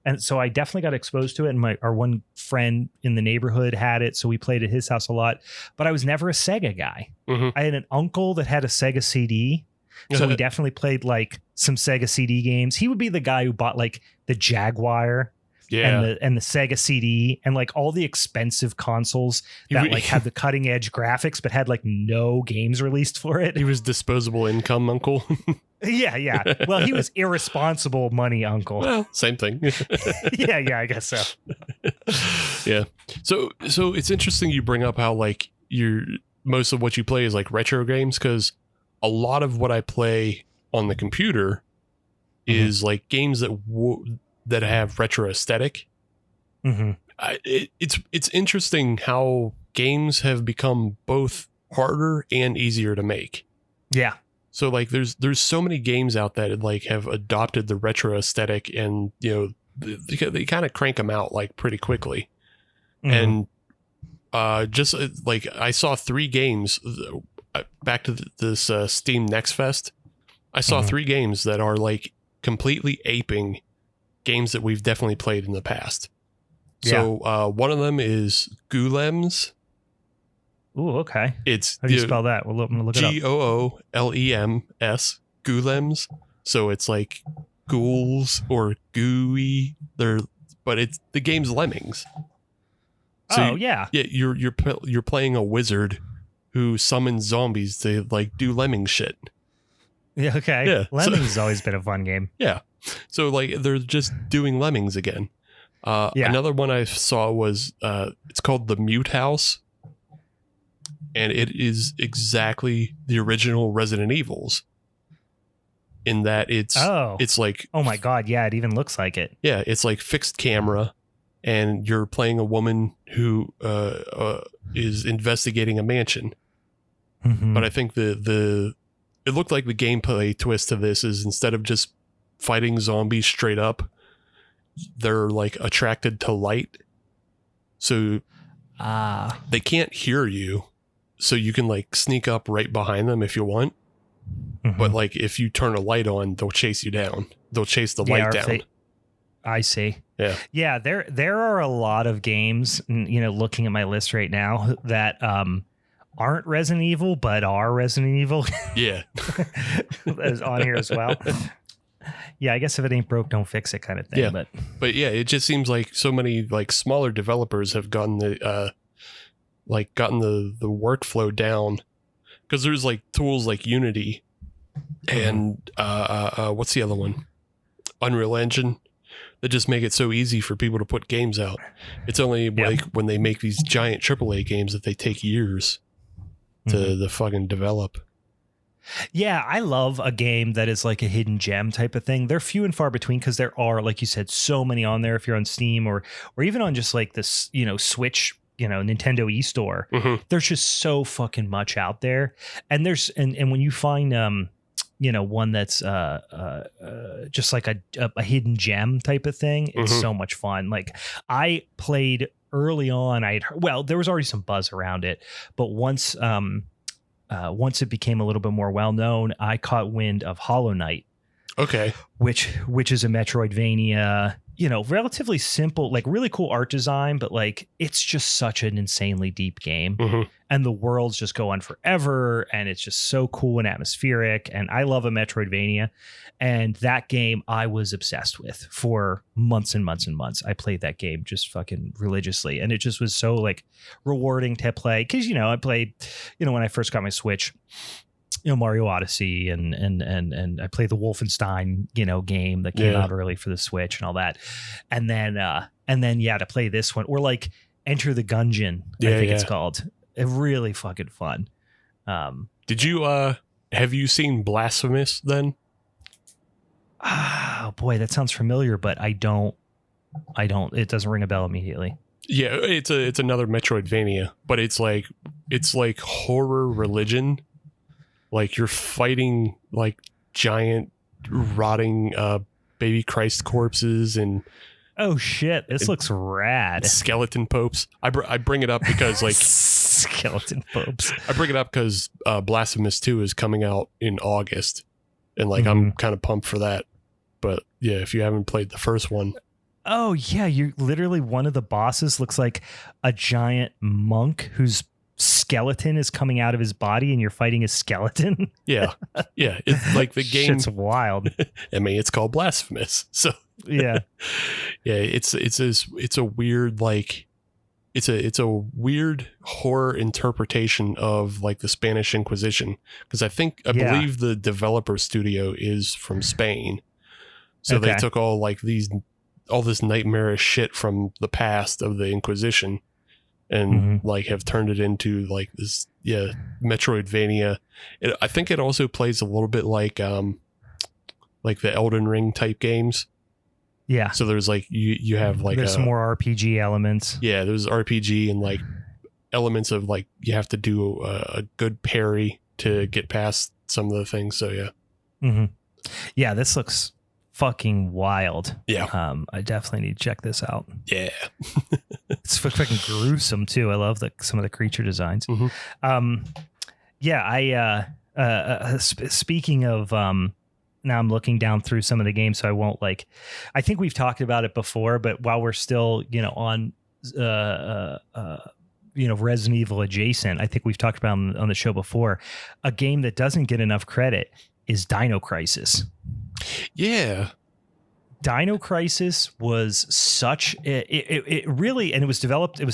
and so I definitely got exposed to it. And our one friend in the neighborhood had it, so we played at his house a lot. But I was never a Sega guy. I had an uncle that had a Sega CD, so we definitely played like some Sega CD games. He would be the guy who bought like the Jaguar. Yeah. And the Sega CD and like all the expensive consoles that like had the cutting edge graphics but had like no games released for it. He was disposable income uncle. Yeah. Well, he was irresponsible money uncle. Well, same thing. Yeah, I guess so. Yeah. So it's interesting you bring up how like most of what you play is like retro games, because a lot of what I play on the computer is like games that have retro aesthetic. It's interesting how games have become both harder and easier to make. Yeah. So like there's so many games out that like have adopted the retro aesthetic, and they kind of crank them out like pretty quickly. And just like I saw 3 games back to this Steam Next Fest. I saw 3 games that are like completely aping games that we've definitely played in the past. So one of them is Goolems. Ooh, okay. It's how do you spell that? Well, I'm gonna look it up. Goolems. Goolems. So it's like ghouls or gooey. But it's the game's Lemmings. So you're playing a wizard who summons zombies to like do lemming shit. Yeah, okay. Yeah, Lemmings has always been a fun game. Yeah. So like they're just doing Lemmings again. Another one I saw was it's called The Mute House. And it is exactly the original Resident Evils. In that it's like, oh my God, yeah, it even looks like it. Yeah, it's like fixed camera, and you're playing a woman who is investigating a mansion. Mm-hmm. But I think it looked like the gameplay twist to this is instead of just fighting zombies straight up, they're like attracted to light. So they can't hear you. So you can like sneak up right behind them if you want. Mm-hmm. But like if you turn a light on, they'll chase you down. They'll chase the light down. I see. Yeah. Yeah, there are a lot of games, looking at my list right now that aren't Resident Evil but are Resident Evil. Yeah. That is on here as well. Yeah, I guess if it ain't broke, don't fix it kind of thing. Yeah. But yeah, it just seems like so many like smaller developers have gotten the workflow down, because there's like tools like Unity and what's the other one? Unreal Engine, that just make it so easy for people to put games out. It's only like when they make these giant AAA games that they take years to fucking develop. Yeah, I love a game that is like a hidden gem type of thing. They're few and far between because there are, like you said, so many on there. If you're on Steam or even on just like this, Switch, Nintendo eStore, there's just so fucking much out there. And and when you find one that's just like a hidden gem type of thing, it's so much fun. Like I played early on, there was already some buzz around it, but once it became a little bit more well known, I caught wind of Hollow Knight. Okay. Which is a Metroidvania, relatively simple, like really cool art design, but like it's just such an insanely deep game. And the worlds just go on forever, and it's just so cool and atmospheric. And I love a Metroidvania. And that game I was obsessed with for months and months and months. I played that game just fucking religiously. And it just was so like rewarding to play. Cause I played, when I first got my Switch, Mario Odyssey and I played the Wolfenstein, game that came out early for the Switch and all that. And then to play this one, or like Enter the Gungeon, I think it's called. Really fucking fun. Did you have you seen Blasphemous then? Oh boy, that sounds familiar, but I don't, it doesn't ring a bell immediately. Yeah, it's another Metroidvania, but it's like horror religion. Like you're fighting like giant rotting baby Christ corpses and oh shit, this looks rad. Skeleton popes. I bring it up because like skeleton popes. I bring it up because Blasphemous 2 is coming out in August, and like I'm kind of pumped for that. But yeah, if you haven't played the first one. Oh yeah, you're literally, one of the bosses looks like a giant monk whose skeleton is coming out of his body, and you're fighting a skeleton. Yeah. It's like the game. Shit's wild. I mean, it's called Blasphemous, so yeah. It's a weird like it's a weird horror interpretation of like the Spanish Inquisition, because I believe the developer studio is from Spain, so they took all this nightmarish shit from the past of the Inquisition and like have turned it into like this Metroidvania. I think it also plays a little bit like the Elden Ring type games. Yeah. So there's like you have like there's some more RPG elements. Yeah, there's RPG and like elements of like you have to do a good parry to get past some of the things. So yeah. Yeah, this looks fucking wild. Yeah. I definitely need to check this out. Yeah. It's fucking gruesome too. I love some of the creature designs. Speaking of now I'm looking down through some of the games, so I won't I think we've talked about it before, but while we're still, on, Resident Evil adjacent, I think we've talked about on the show before, a game that doesn't get enough credit is Dino Crisis. Yeah. Dino Crisis was such it really, and it was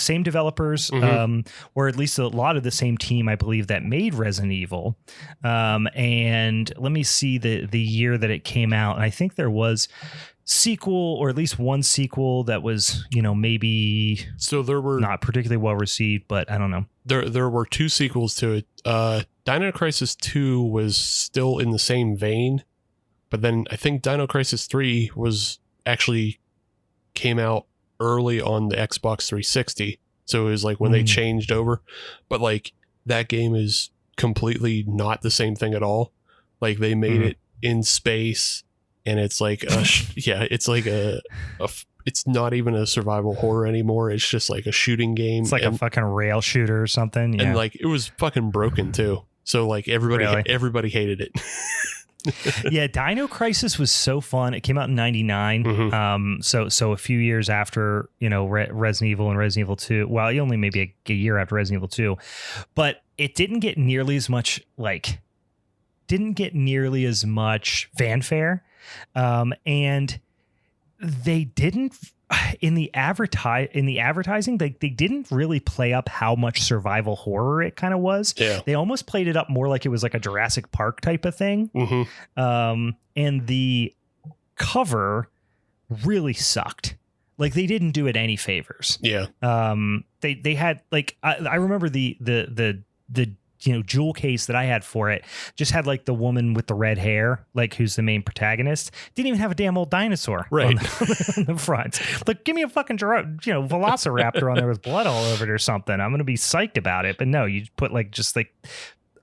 same developers, or at least a lot of the same team, I believe, that made Resident Evil. And let me see the year that it came out. And I think there was sequel, or at least one sequel that was, maybe so there were not particularly well received, but I don't know. There were 2 sequels to it. Dino Crisis 2 was still in the same vein. But then I think Dino Crisis 3 came out early on the Xbox 360. So it was like when they changed over. But like that game is completely not the same thing at all. Like they made it in space, and it's like it's not even a survival horror anymore. It's just like a shooting game. It's like a fucking rail shooter or something. Yeah. And like it was fucking broken too. So like everybody hated it. Yeah, Dino Crisis was so fun. It came out in 99. So a few years after, Resident Evil and Resident Evil 2. Well, only maybe a year after Resident Evil 2. But it didn't get nearly as much fanfare. And they didn't in the advertising, they didn't really play up how much survival horror it kind of was. Yeah. They almost played it up more like it was like a Jurassic Park type of thing. And the cover really sucked. Like they didn't do it any favors. Yeah. They had I remember the jewel case that I had for it just had like the woman with the red hair, like who's the main protagonist, didn't even have a damn old dinosaur right on the front. Like, give me a fucking velociraptor on there with blood all over it or something. I'm gonna be psyched about it. But no, you put just a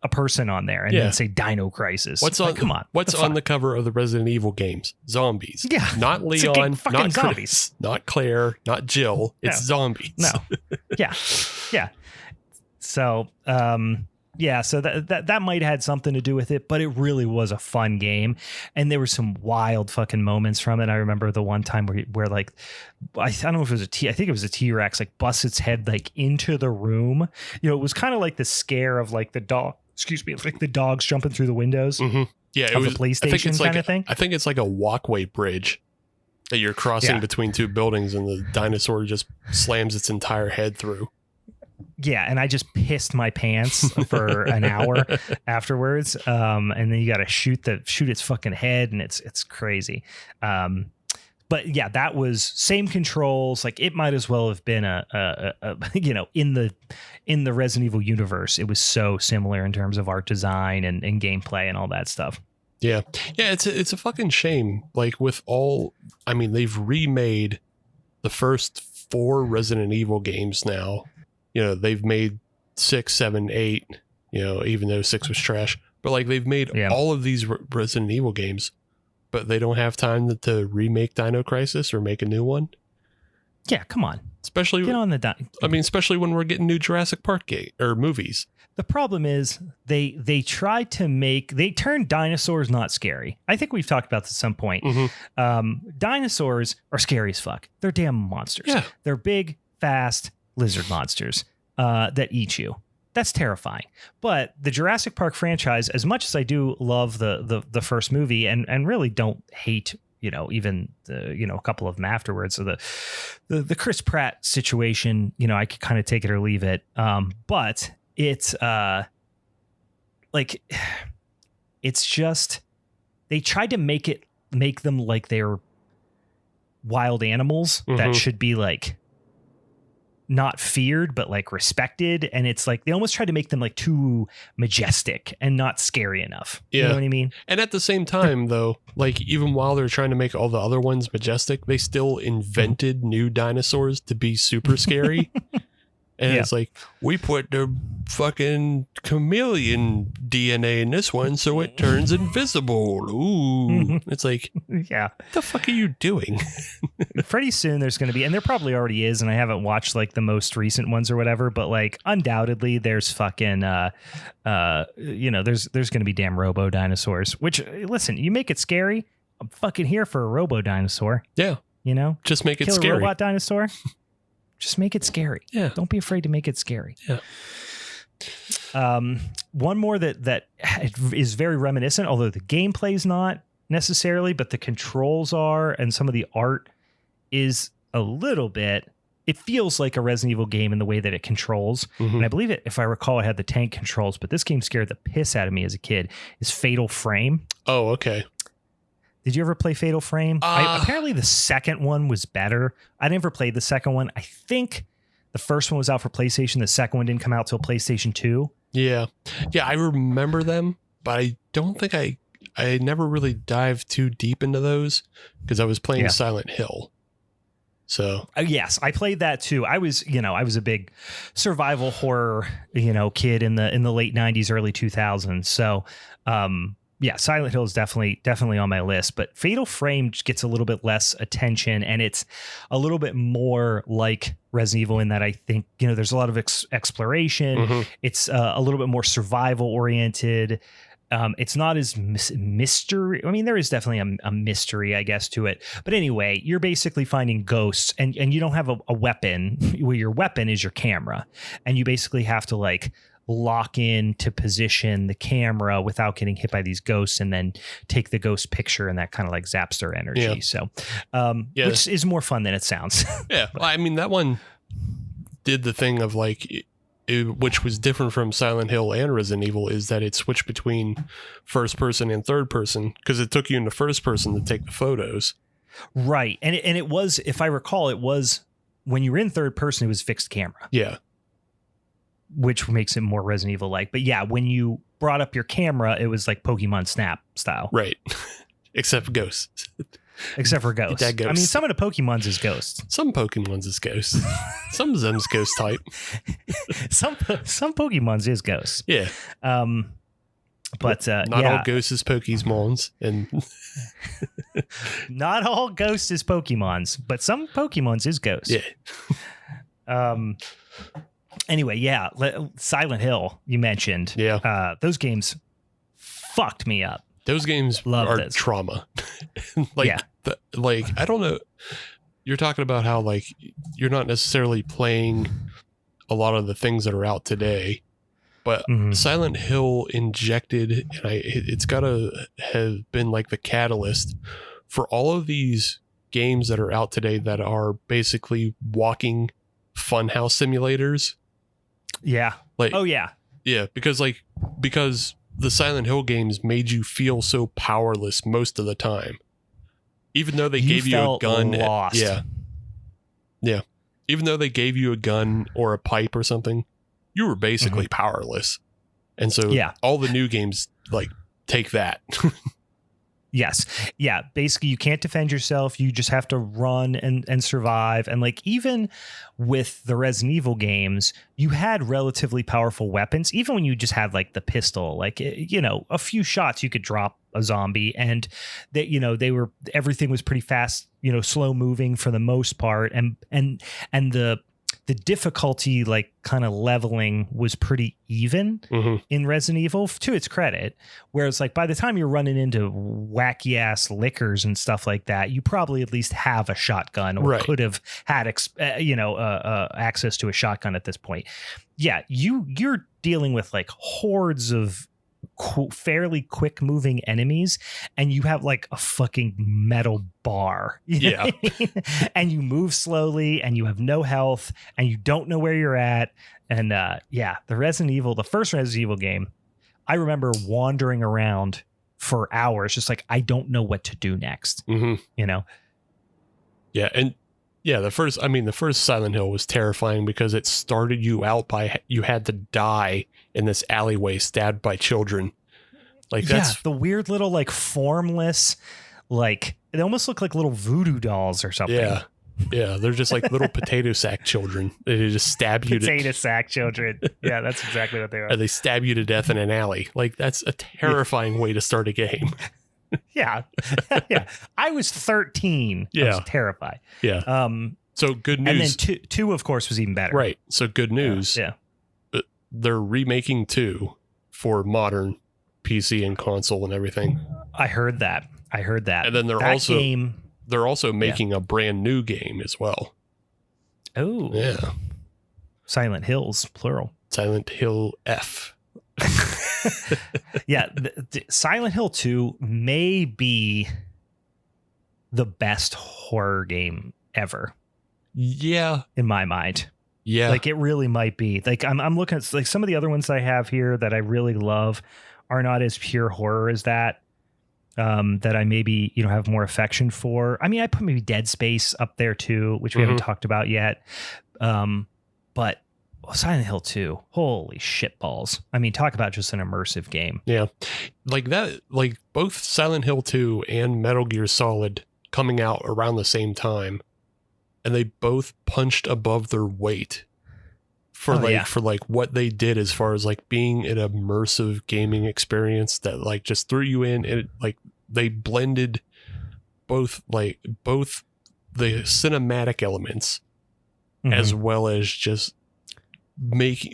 person on there and then say Dino Crisis. Come on. What's on the cover of the Resident Evil games? Zombies. Yeah. Not Leon, not zombies. Chris, not Claire, not Jill. It's zombies. No. Yeah. Yeah. So, so that might have had something to do with it, but it really was a fun game, and there were some wild fucking moments from it. I remember the one time where I don't know if it was I think it was a T-Rex busts its head into the room. It was kind of like the scare of the dog. Excuse me, like the dogs jumping through the windows. Mm-hmm. Yeah, it of was the PlayStation kind of thing. I think it's like a walkway bridge that you're crossing between 2 buildings, and the dinosaur just slams its entire head through. Yeah, and I just pissed my pants for an hour afterwards. And then you got to shoot its fucking head, and it's crazy. But yeah, that was same controls. Like it might as well have been in the Resident Evil universe. It was so similar in terms of art design and gameplay and all that stuff. Yeah. It's a fucking shame. They've remade the first 4 Resident Evil games now. They've made 6, 7, 8, even though 6 was trash, but they've made all of these Resident Evil games, but they don't have time to remake Dino Crisis or make a new one. Yeah, come on. Especially get on the especially when we're getting new Jurassic Park movies. The problem is they turned dinosaurs not scary. I think we've talked about this at some point. Dinosaurs are scary as fuck. They're damn monsters. Yeah. They're big, fast lizard monsters that eat you. That's terrifying. But the Jurassic Park franchise, as much as I do love the first movie and really don't hate even a couple of them afterwards, so the Chris Pratt situation, I could kind of take it or leave it. But it's it's just they tried to make them like they're wild animals that should be not feared but respected, and it's they almost tried to make them too majestic and not scary enough. You know what I mean? And at the same time though, even while they're trying to make all the other ones majestic, they still invented new dinosaurs to be super scary. And it's we put the fucking chameleon DNA in this one, so it turns invisible. Ooh. It's like, yeah. What the fuck are you doing? Pretty soon there's going to be, and there probably already is, and I haven't watched like the most recent ones or whatever, but like undoubtedly there's fucking, you know, there's going to be damn robo dinosaurs, which, listen, you make it scary. I'm fucking here for a robo dinosaur. Yeah. You know, just make it kill scary. A robot dinosaur. Just make it scary. Yeah. Don't be afraid to make it scary. Yeah. One more that is very reminiscent, although the gameplay's not necessarily, but the controls are, and some of the art is a little bit. It feels like a Resident Evil game in the way that it controls. Mm-hmm. And I believe it, if I recall, it had the tank controls, but this game scared the piss out of me as a kid, is Fatal Frame. Oh, okay. Did you ever play Fatal Frame? Apparently the second one was better. I never played the second one. I think the first one was out for PlayStation. The second one didn't come out till PlayStation 2. Yeah. Yeah, I remember them, but I don't think I never really dived too deep into those because I was playing Silent Hill. So yes, I played that too. I was a big survival horror, kid in the late 90s, early 2000s. So, yeah, Silent Hill is definitely on my list, but Fatal Frame gets a little bit less attention, and it's a little bit more like Resident Evil in that I think, there's a lot of exploration. Mm-hmm. It's a little bit more survival oriented. It's not as mystery. I mean, there is definitely a mystery, I guess, to it. But anyway, you're basically finding ghosts, and you don't have a weapon. Well, your weapon is your camera, and you basically have to lock in to position the camera without getting hit by these ghosts, and then take the ghost picture, and that kind of zaps their energy. Yeah. So, which is more fun than it sounds. Yeah. Well, I mean, that one did the thing of which was different from Silent Hill and Resident Evil, is that it switched between first person and third person, because it took you into first person to take the photos. Right. And it was, if I recall, it was when you were in third person, it was fixed camera. Yeah. Which makes it more Resident Evil like. But yeah, when you brought up your camera, it was like Pokemon Snap style. Right. Except ghosts. Except for ghosts. That ghost. I mean, some of the Pokemons is ghosts. Some Pokemons is ghosts. Some of them's ghost type. some Pokemons is ghosts. Yeah. But not all ghosts is Pokemons, and not all ghosts is Pokemons, but some Pokemons is ghosts. Yeah. Anyway, yeah, Silent Hill you mentioned. Yeah. Those games fucked me up. Those games are trauma. I don't know. You're talking about how you're not necessarily playing a lot of the things that are out today, but Silent Hill injected, and it's got to have been the catalyst for all of these games that are out today that are basically walking funhouse simulators. Yeah. Yeah, because the Silent Hill games made you feel so powerless most of the time. Even though they gave you a gun. Lost. Yeah. Even though they gave you a gun or a pipe or something, you were basically powerless. And so all the new games take that. Yes. Yeah. Basically, you can't defend yourself. You just have to run and survive. And even with the Resident Evil games, you had relatively powerful weapons. Even when you just had the pistol, a few shots, you could drop a zombie, and everything was pretty fast, slow moving for the most part. And the difficulty, kind of leveling, was pretty even in Resident Evil, to its credit. Whereas by the time you're running into wacky ass lickers and stuff like that, you probably at least have a shotgun, or could have had access to a shotgun at this point. Yeah, you're dealing with hordes of fairly quick moving enemies, and you have a fucking metal bar. Yeah. And you move slowly, and you have no health, and you don't know where you're at. And the first Resident Evil game, I remember wandering around for hours, just I don't know what to do next. Yeah. And the first Silent Hill was terrifying because it started you out by you had to die in this alleyway stabbed by children. That's the weird little formless, they almost look like little voodoo dolls or something. Yeah. Yeah, they're just like little potato sack children. They just stab you. Potato sack children. Yeah, that's exactly what they are. And they stab you to death in an alley. Like, that's a terrifying way to start a game. Yeah. Yeah. I was 13. Yeah. I was terrified. Yeah. So good news. And then two, of course, was even better. Right. So good news. Yeah. They're remaking 2 for modern PC and console and everything. I heard that. And then they're also making a brand new game as well. Oh. Yeah. Silent Hills, plural. Silent Hill F. Yeah. Silent Hill 2 may be the best horror game ever. Yeah. In my mind. Yeah. Like, it really might be. Like, I'm looking at, like, some of the other ones I have here that I really love are not as pure horror as that. That I maybe, have more affection for. I mean, I put maybe Dead Space up there too, which we haven't talked about yet. But Silent Hill 2, holy shit balls. I mean, talk about just an immersive game. Yeah. Like that, like both Silent Hill 2 and Metal Gear Solid coming out around the same time. And they both punched above their weight for what they did as far as like being an immersive gaming experience that like just threw you in. And like they blended both the cinematic elements as well as just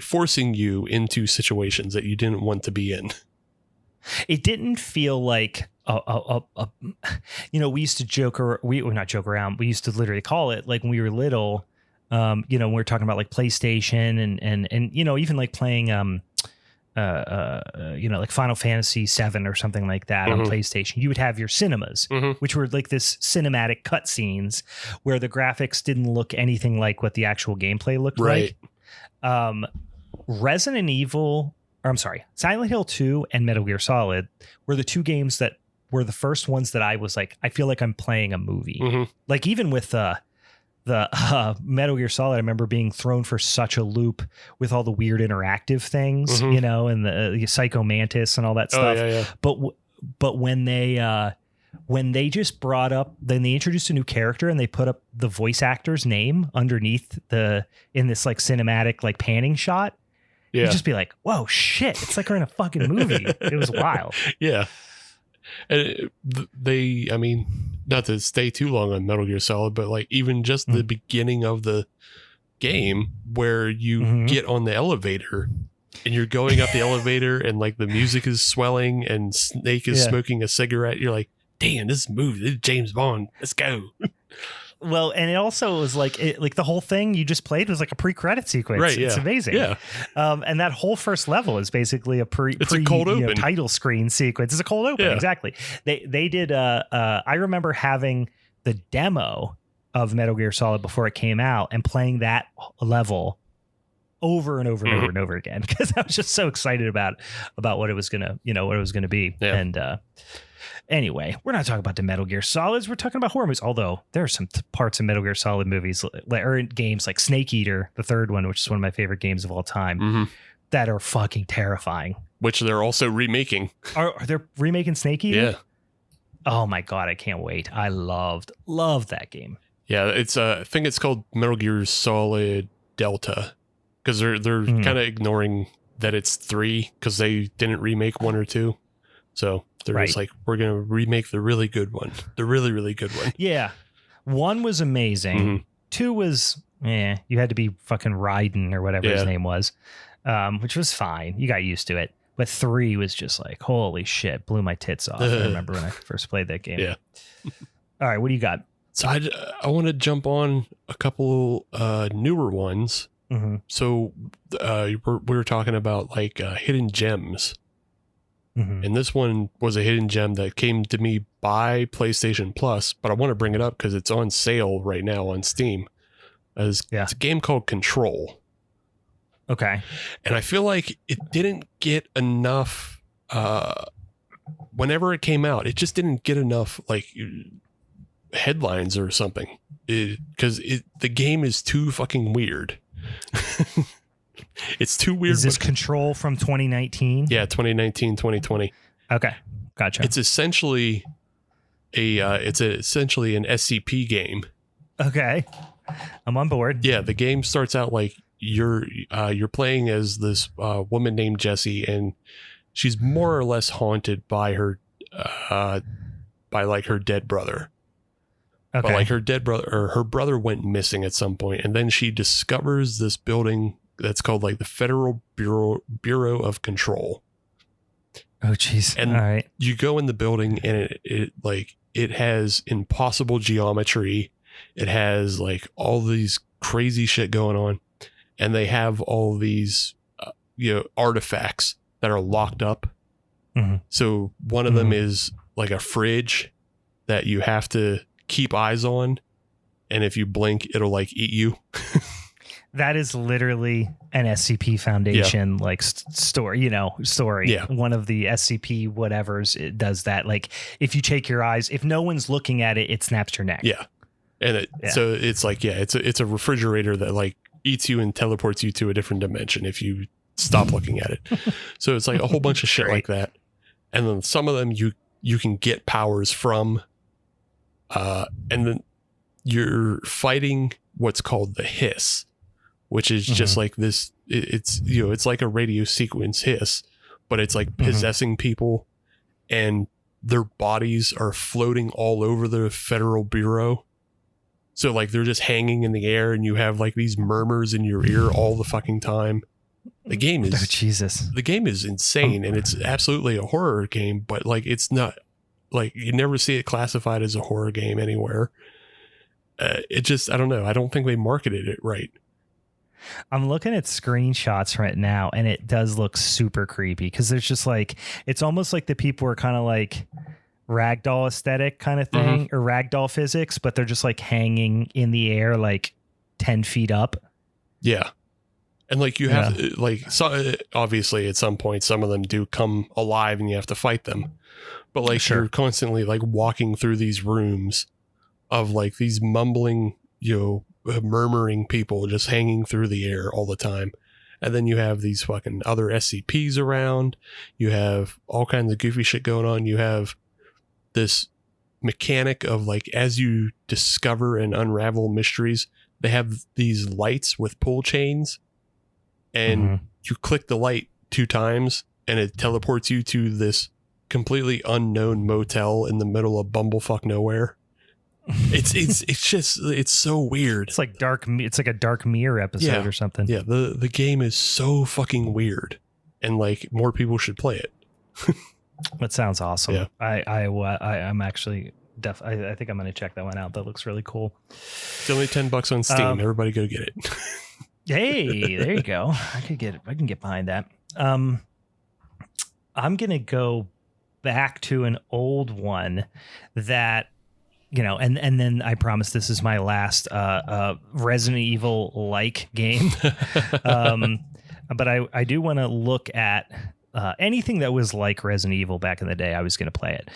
forcing you into situations that you didn't want to be in. It didn't feel like we used to not joke around. We used to literally call it, like, when we were little, when we were talking about like PlayStation and even like playing, like Final Fantasy 7 or something like that on PlayStation, you would have your cinemas, which were like this cinematic cutscenes where the graphics didn't look anything like what the actual gameplay looked like. Silent Hill 2 and Metal Gear Solid were the two games that were the first ones that I was like, I feel like I'm playing a movie. Like, even with the Metal Gear Solid, I remember being thrown for such a loop with all the weird interactive things, and the Psycho Mantis and all that stuff. Yeah. But when they just brought up, then they introduced a new character and they put up the voice actor's name underneath in this like cinematic like panning shot. Yeah. You'd just be like, whoa, shit. It's like we're in a fucking movie. It was wild. Yeah. And I mean, not to stay too long on Metal Gear Solid, but like even just the beginning of the game where you get on the elevator and you're going up the elevator and like the music is swelling and Snake is smoking a cigarette. You're like, damn, this is a movie. This is James Bond. Let's go. Well, and it also was like the whole thing you just played was like a pre-credit sequence. Right, yeah. It's amazing. Yeah. And that whole first level is basically a cold open title screen sequence. It's a cold open. Yeah. Exactly. They did I remember having the demo of Metal Gear Solid before it came out and playing that level over and over and over and over again because I was just so excited about what it was gonna be. Yeah. And anyway, we're not talking about the Metal Gear Solids. We're talking about horror movies. Although there are some parts of Metal Gear Solid movies or games like Snake Eater, the third one, which is one of my favorite games of all time, that are fucking terrifying. Which they're also remaking. Are they remaking Snake Eater? Yeah. Oh my god, I can't wait. I loved that game. Yeah, it's I think it's called Metal Gear Solid Delta because they're kind of ignoring that it's 3 because they didn't remake 1 or 2. So they're just like, we're going to remake the really good one. The really, really good one. Yeah. 1 was amazing. 2 was, you had to be fucking Raiden or whatever his name was, which was fine. You got used to it. But 3 was just like, holy shit, blew my tits off. I remember when I first played that game. Yeah. All right, what do you got? So I want to jump on a couple newer ones. So we were talking about like hidden gems. And this one was a hidden gem that came to me by PlayStation Plus, but I want to bring it up because it's on sale right now on Steam. It's a game called Control. Okay. And I feel like it didn't get enough, whenever it came out, it just didn't get enough like headlines or something because the game is too fucking weird. It's too weird. Is this Control from 2019? Yeah, 2019, 2020. Okay, gotcha. It's essentially an SCP game Okay. I'm on board. Yeah, the game starts out like you're playing as this woman named Jessie, and she's more or less haunted by her her dead brother. Okay. But like her dead brother, or her brother went missing at some point, and then she discovers this building that's called like the Federal Bureau of Control. Oh, jeez. And all right. you go in the building, and it has impossible geometry. It has like all these crazy shit going on, and they have all these artifacts that are locked up. Mm-hmm. So one of them is like a fridge that you have to keep eyes on, and if you blink, it'll like eat you. That is literally an SCP Foundation like story. Yeah. One of the SCP whatevers, it does that. Like if you take your eyes, if no one's looking at it, it snaps your neck. Yeah. And so it's like, it's a refrigerator that like eats you and teleports you to a different dimension if you stop looking at it. So it's like a whole bunch of shit like that. And then some of them you can get powers from, and then you're fighting what's called the hiss, which is just like this. It's like a radio sequence hiss, but it's like possessing people, and their bodies are floating all over the Federal Bureau. So like they're just hanging in the air, and you have like these murmurs in your ear all the fucking time. The game is The game is insane, and it's absolutely a horror game, but like it's not like you never see it classified as a horror game anywhere. It just, I don't know. I don't think they marketed it right. I'm looking at screenshots right now, and it does look super creepy because there's just like, it's almost like the people are kind of like ragdoll aesthetic kind of thing, or ragdoll physics, but they're just like hanging in the air like 10 feet up. Yeah. And like you have so obviously at some point some of them do come alive and you have to fight them. But like you're constantly like walking through these rooms of like these mumbling, murmuring people just hanging through the air all the time. And then you have these fucking other SCPs around. You have all kinds of goofy shit going on. You have this mechanic of like, as you discover and unravel mysteries, they have these lights with pull chains, and you click the light 2 times and it teleports you to this completely unknown motel in the middle of bumblefuck nowhere. It's so weird. It's like it's like a Dark Mirror episode or something. Yeah, the game is so fucking weird, and like more people should play it. That sounds awesome. Yeah. I'm actually I think I'm going to check that one out. That looks really cool. It's only $10 on Steam. Everybody go get it. Hey, there you go. I can get behind that. I'm going to go back to an old one that, and then I promise this is my last Resident Evil like game. But I do want to look at anything that was like Resident Evil back in the day. I was going to play it.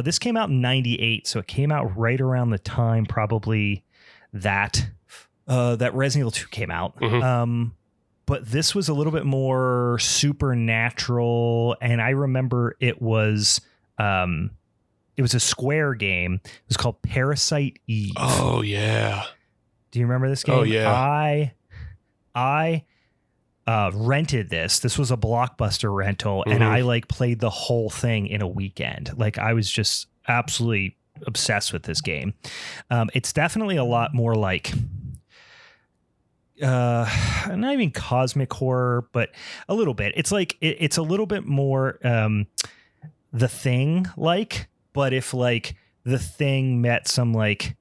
This came out in 98, so it came out right around the time probably that Resident Evil 2 came out. But this was a little bit more supernatural, and I remember it was a Square game. It was called Parasite Eve. Oh yeah. Do you remember this game? Oh yeah. I rented this. This was a Blockbuster rental, and I like played the whole thing in a weekend. Like I was just absolutely obsessed with this game. It's definitely a lot more like not even cosmic horror, but a little bit. It's like it's a little bit more The Thing like, but if like The Thing met some like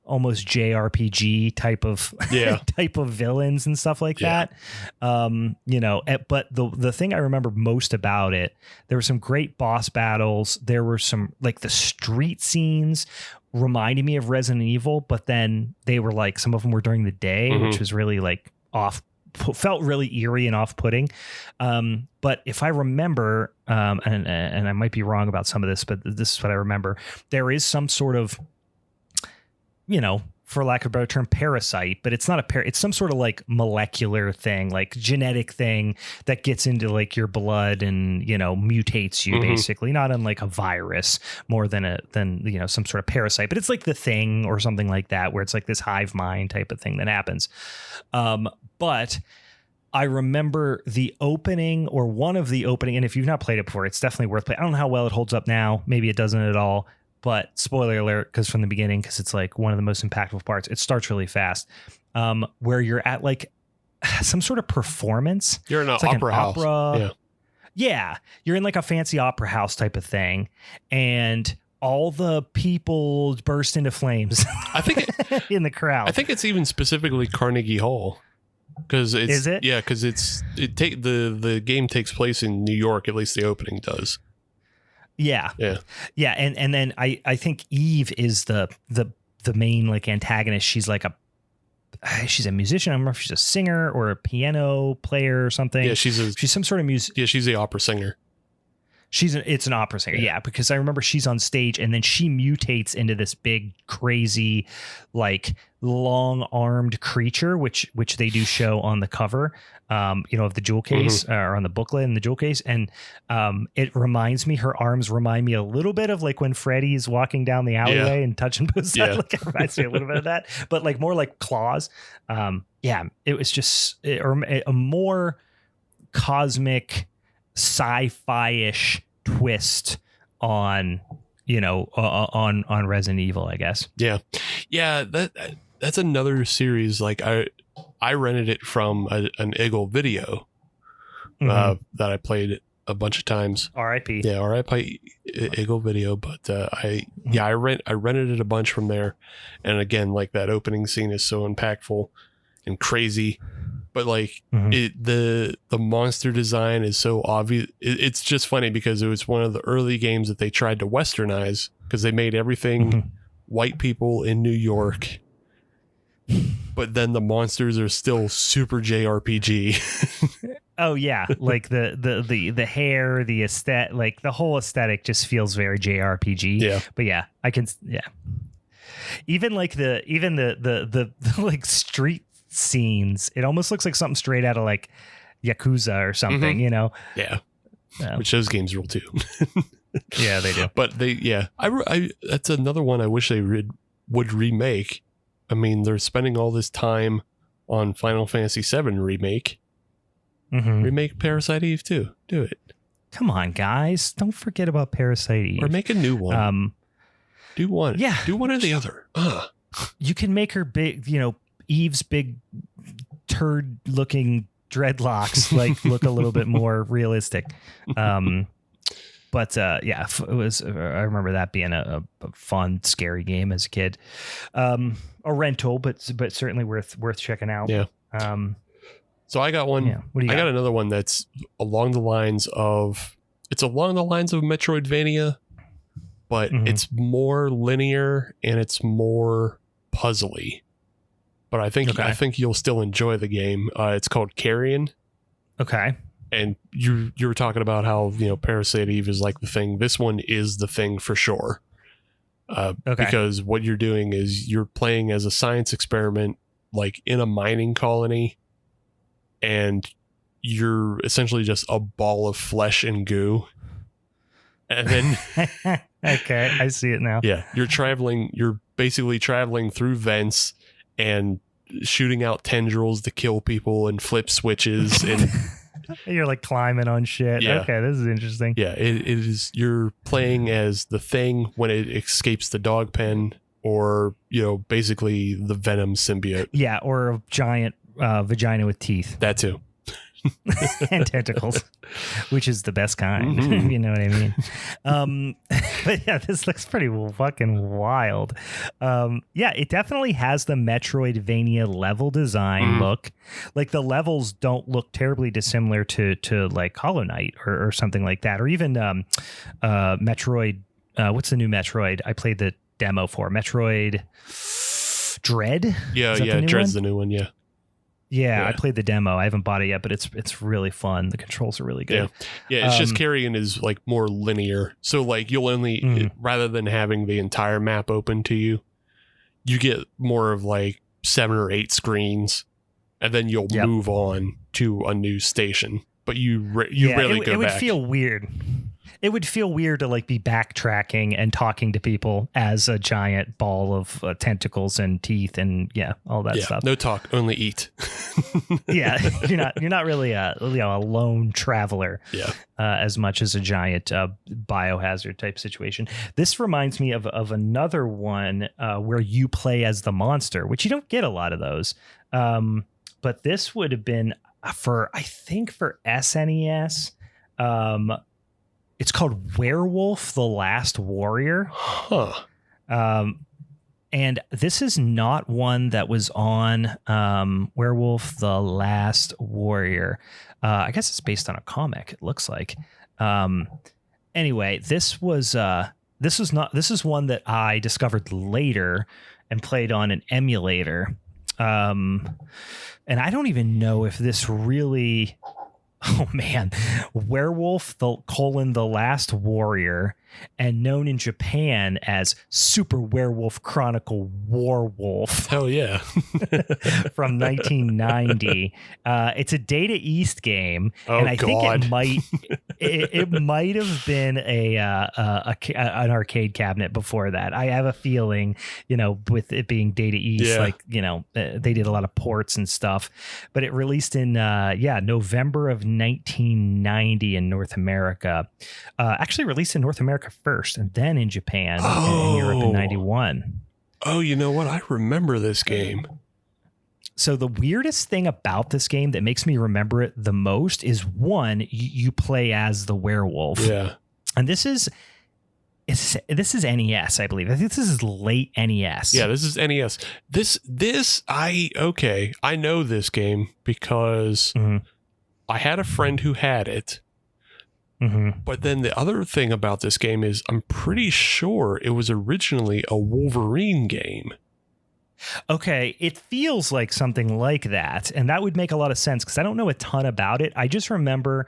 almost JRPG type of villains and stuff like that. But the thing I remember most about it, there were some great boss battles. There were some like the street scenes reminded me of Resident Evil, but then they were like, some of them were during the day, which was really like felt really eerie and off-putting. But if I remember, and I might be wrong about some of this, but this is what I remember. There is some sort of, for lack of a better term, parasite, but it's not it's some sort of like molecular thing, like genetic thing that gets into like your blood and, you know, mutates you basically, not unlike a virus more than you know, some sort of parasite, but it's like the Thing or something like that, where it's like this hive mind type of thing that happens. But I remember the opening, or one of the opening, and if you've not played it before, it's definitely worth playing. I don't know how well it holds up now. Maybe it doesn't at all. But spoiler alert, because from the beginning, because it's like one of the most impactful parts, it starts really fast, where you're at like some sort of performance. You're in an like opera house. Yeah. You're in like a fancy opera house type of thing. And all the people burst into flames. I think in the crowd. I think it's even specifically Carnegie Hall. Because it's, is it? Yeah, because the game takes place in New York. At least the opening does. Yeah. And then I think Eve is the main like antagonist. She's like she's a musician. I don't remember if she's a singer or a piano player or something. Yeah, she's some sort of music. Yeah, she's the opera singer. It's an opera singer. Yeah, because I remember she's on stage and then she mutates into this big, crazy, like long-armed creature, which they do show on the cover, you know, of the jewel case or on the booklet in the jewel case. And it reminds me, her arms remind me a little bit of like when Freddy's walking down the alleyway and touching both sides. Like it reminds me a little bit of that, but like more like claws. It was just a more cosmic sci-fi-ish twist on, you know, on Resident Evil, I guess. Yeah. That's another series. Like I rented it from an Eagle video that I played a bunch of times. R.I.P. Yeah, R.I.P. Eagle video. But I rented it a bunch from there. And again, like that opening scene is so impactful and crazy. But like the monster design is so obvious. It's just funny because it was one of the early games that they tried to westernize, because they made everything white people in New York. But then the monsters are still super JRPG. Oh yeah, like the hair, the aesthetic, like the whole aesthetic just feels very JRPG. Yeah. But yeah, I can even like the like street scenes, it almost looks like something straight out of like Yakuza or something, you know. Which those games rule too. Yeah, they do. But I that's another one I wish they would remake. I mean, they're spending all this time on Final Fantasy VII remake. Remake Parasite Eve too. Do it. Come on, guys, don't forget about Parasite Eve. Or make a new one. Do one. Yeah, do one or the other. You can make her big, you know, Eve's big turd looking dreadlocks like look a little bit more realistic. But it was, I remember that being a fun, scary game as a kid. A rental, but certainly worth checking out. Yeah. So I got one. Yeah. What do you got? I got another one that's along the lines of Metroidvania, but it's more linear and it's more puzzly. But I think you'll still enjoy the game. It's called Carrion. Okay. And you were talking about how, you know, Parasite Eve is like the thing. This one is the thing for sure. Because what you're doing is you're playing as a science experiment, like in a mining colony, and you're essentially just a ball of flesh and goo. And then okay, I see it now. Yeah, you're basically traveling through vents and shooting out tendrils to kill people and flip switches and you're like climbing on shit. Yeah. Okay, this is interesting. Yeah, it is. You're playing as the thing when it escapes the dog pen, or, you know, basically the Venom symbiote. Yeah, or a giant vagina with teeth. That too. And tentacles, which is the best kind. You know what I mean? But yeah, this looks pretty fucking wild. Yeah, it definitely has the Metroidvania level design look. Like the levels don't look terribly dissimilar to like Hollow Knight or something like that, or even Metroid. What's the new Metroid? I played the demo for Metroid Dread. Yeah, Dread's the new one. Yeah, I played the demo. I haven't bought it yet, but it's really fun. The controls are really good. Yeah. It's just Carrion is like more linear. So like you'll only rather than having the entire map open to you, you get more of like 7 or 8 screens, and then you'll move on to a new station. But you rarely go back. It would feel weird. It would feel weird to like be backtracking and talking to people as a giant ball of tentacles and teeth and all that stuff. No talk, only eat. You're not really a lone traveler. As much as a giant biohazard type situation. This reminds me of another one where you play as the monster, which you don't get a lot of those. But this would have been for SNES. It's called Werewolf: The Last Warrior. And this is not one that was on Werewolf: The Last Warrior. I guess it's based on a comic, it looks like. Anyway, this is one that I discovered later and played on an emulator. And I don't even know if this really... Oh man, Werewolf: The Last Warrior, and known in Japan as Super Werewolf Chronicle Warwolf. Hell yeah. From 1990. It's a Data East game, and I think it might have been an arcade cabinet before that. I have a feeling, with it being Data East, they did a lot of ports and stuff. But it released in November of 1990 in North America. Actually released in North America first, and then in Japan and in Europe in 91. Oh, you know what? I remember this game. So the weirdest thing about this game that makes me remember it the most is one, you play as the werewolf. Yeah. And this is NES, I believe. I think this is late NES. Yeah, this is NES. I know this game because I had a friend who had it. But then the other thing about this game is I'm pretty sure it was originally a Wolverine game. Okay, it feels like something like that, and that would make a lot of sense because I don't know a ton about it. I just remember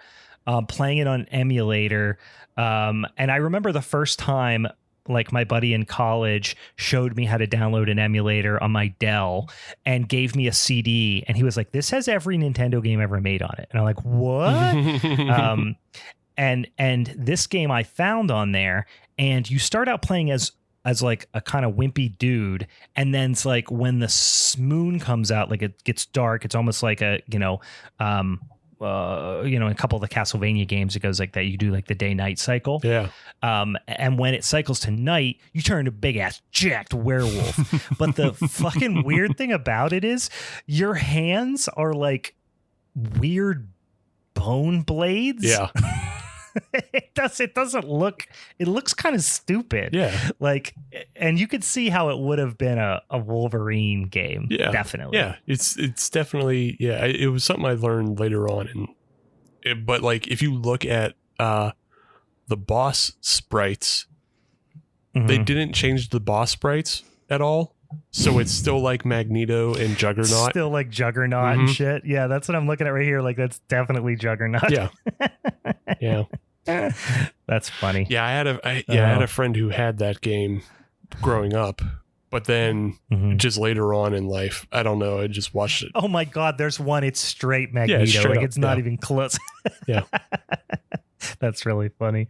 playing it on an emulator, and I remember the first time like my buddy in college showed me how to download an emulator on my Dell and gave me a CD, and he was like, "This has every Nintendo game ever made on it," and I'm like, "What?" And this game I found on there, and you start out playing as like a kind of wimpy dude, and then it's like when the moon comes out, like it gets dark, it's almost like a in a couple of the Castlevania games it goes like that. You do like the day-night cycle. And when it cycles to night, you turn into a big ass jacked werewolf. But the fucking weird thing about it is your hands are like weird bone blades. It looks kind of stupid. Like, and you could see how it would have been a Wolverine game. Definitely. It's definitely, it was something I learned later on. But like, if you look at the boss sprites, they didn't change the boss sprites at all. So it's still like Magneto and Juggernaut. Still like Juggernaut and shit. Yeah, that's what I'm looking at right here. Like, that's definitely Juggernaut. Yeah. That's funny. Yeah, I had a friend who had that game growing up, but then just later on in life, I don't know, I just watched it. Oh my God, there's one. It's straight Magneto. Straight it's not even close. That's really funny.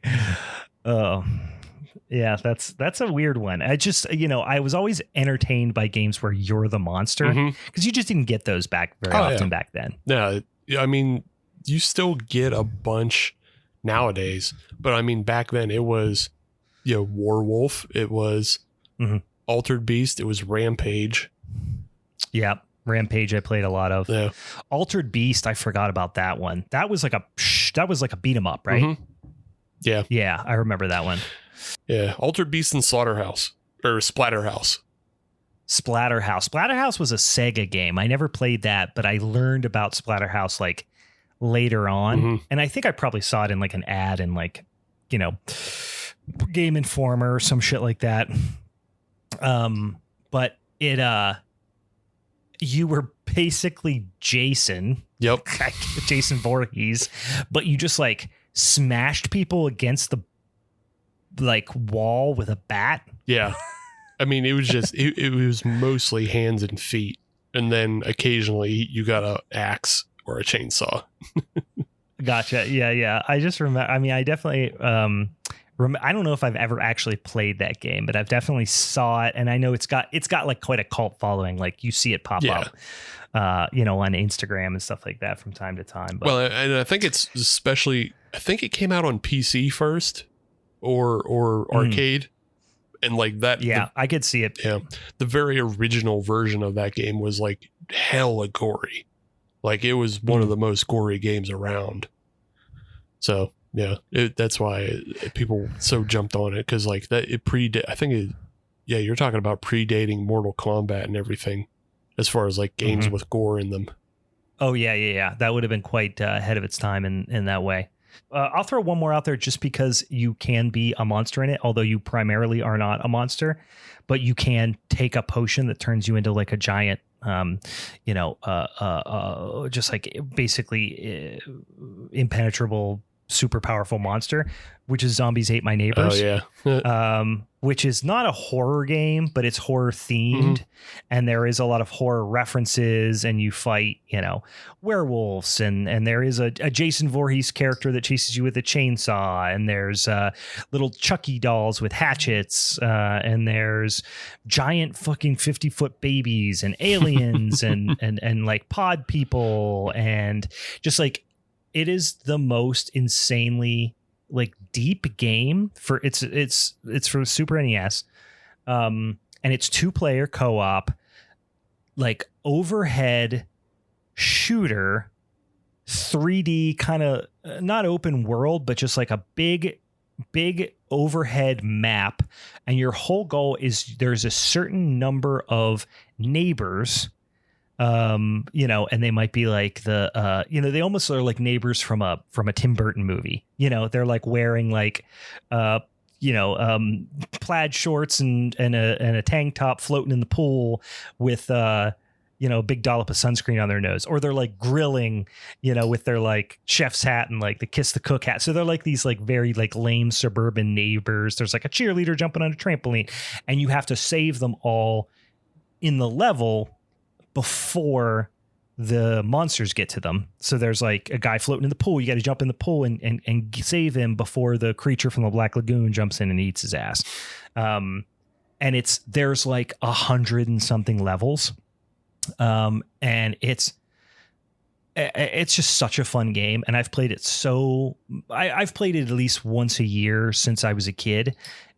Oh. Yeah, that's a weird one. I just, I was always entertained by games where you're the monster because you just didn't get those back very often back then. Yeah, I mean, you still get a bunch nowadays, but I mean, back then it was, Warwolf, it was Altered Beast, it was Rampage. Yeah, Rampage I played a lot of. Yeah. Altered Beast, I forgot about that one. That was like a beat 'em up, right? Yeah, I remember that one. Yeah, Altered Beast and Splatterhouse. Splatterhouse was a Sega game. I never played that, but I learned about Splatterhouse like later on, and I think I probably saw it in like an ad in like Game Informer or some shit like that. But it you were basically Jason. Yep. Jason Voorhees, but you just like smashed people against the like wall with a bat. Yeah. I mean, it was just it was mostly hands and feet, and then occasionally you got a axe or a chainsaw. Gotcha. Yeah. I just remember. I mean, I definitely. I don't know if I've ever actually played that game, but I've definitely saw it, and I know it's got like quite a cult following. Like you see it pop up, on Instagram and stuff like that from time to time. But. Well, and I think it's especially. I think it came out on PC first, or arcade, and like that. Yeah, I could see it. Yeah, the very original version of that game was like hella gory. Like it was one of the most gory games around. So. Yeah, that's why people so jumped on it, because like that I think you're talking about predating Mortal Kombat and everything, as far as like games with gore in them. Oh yeah. That would have been quite ahead of its time in that way. I'll throw one more out there just because you can be a monster in it, although you primarily are not a monster, but you can take a potion that turns you into like a giant. Just like basically impenetrable, super powerful monster, which is Zombies Ate My Neighbors. Oh yeah. Which is not a horror game, but it's horror themed, and there is a lot of horror references, and you fight, werewolves, and there is a Jason Voorhees character that chases you with a chainsaw, and there's little Chucky dolls with hatchets, and there's giant fucking 50-foot babies and aliens and like pod people, and just like it is the most insanely like deep game for it's for Super NES. And it's 2-player co-op, like overhead shooter, 3D kind of not open world, but just like a big overhead map. And your whole goal is there's a certain number of neighbors, and they might be like they almost are like neighbors from a Tim Burton movie. They're like wearing like, plaid shorts and a tank top floating in the pool with, a big dollop of sunscreen on their nose, or they're like grilling, with their like chef's hat and like the kiss the cook hat. So they're like these like very like lame suburban neighbors. There's like a cheerleader jumping on a trampoline, and you have to save them all in the level before the monsters get to them. So there's like a guy floating in the pool. You got to jump in the pool and save him before the creature from the Black Lagoon jumps in and eats his ass. And there's like 100 and something levels. And it's just such a fun game. And I've played it I've played it at least once a year since I was a kid.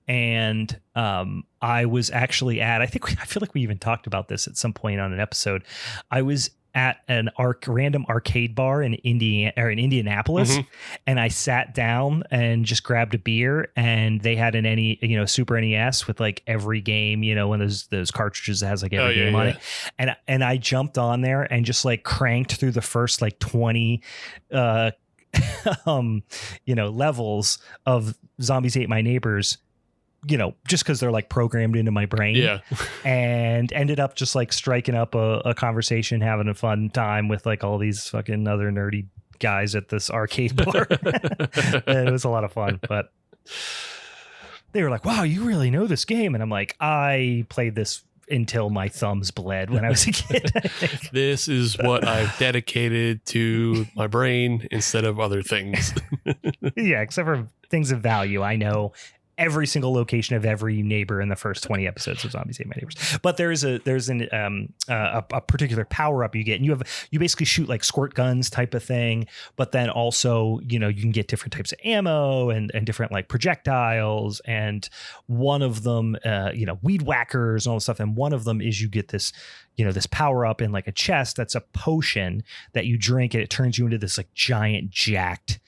And I was actually I feel like we even talked about this at some point on an episode. I was at an random arcade bar in Indianapolis, and I sat down and just grabbed a beer, and they had an Super NES with like every game, one of those cartridges that has like every game on it. And I jumped on there and just like cranked through the first like 20 levels of Zombies Ate My Neighbors, just because they're like programmed into my brain. Yeah. And ended up just like striking up a conversation, having a fun time with like all these fucking other nerdy guys at this arcade bar. And it was a lot of fun, but they were like, wow, you really know this game. And I'm like, I played this until my thumbs bled when I was a kid. This is what I've dedicated to my brain instead of other things. Yeah, except for things of value. I know every single location of every neighbor in the first 20 episodes of Zombies Ate My Neighbors. But there's a particular power up you get, and you basically shoot like squirt guns type of thing. But then also, you can get different types of ammo and different like projectiles. And one of them, weed whackers and all this stuff. And one of them is you get this, this power up in like a chest. That's a potion that you drink, and it turns you into this like giant jacked,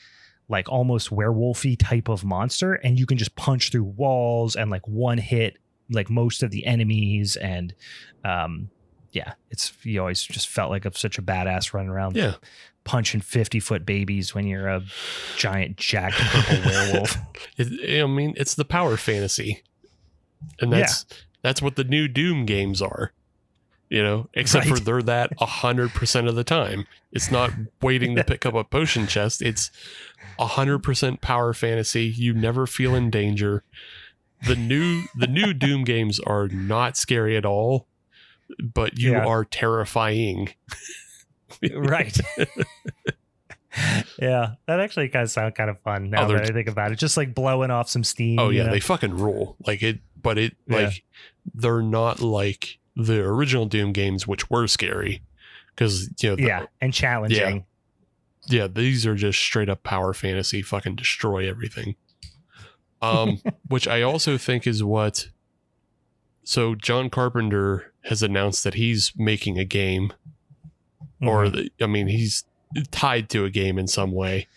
like almost werewolfy type of monster, and you can just punch through walls and like one hit like most of the enemies. And you always just felt like such a badass running around punching 50-foot babies when you're a giant jacked purple werewolf. It's the power fantasy, and that's what the new Doom games are. Except for they're that 100% of the time. It's not waiting to pick up a potion chest. It's 100% power fantasy. You never feel in danger. the new Doom games are not scary at all, but you are terrifying. Right. Yeah, that actually kind of sounds kind of fun now that I think about it. Just like blowing off some steam. Oh yeah, they fucking rule. Like they're not like the original Doom games, which were scary because and challenging. Yeah, these are just straight up power fantasy, fucking destroy everything. Which I also think is what. So John Carpenter has announced that he's making a game, or he's tied to a game in some way.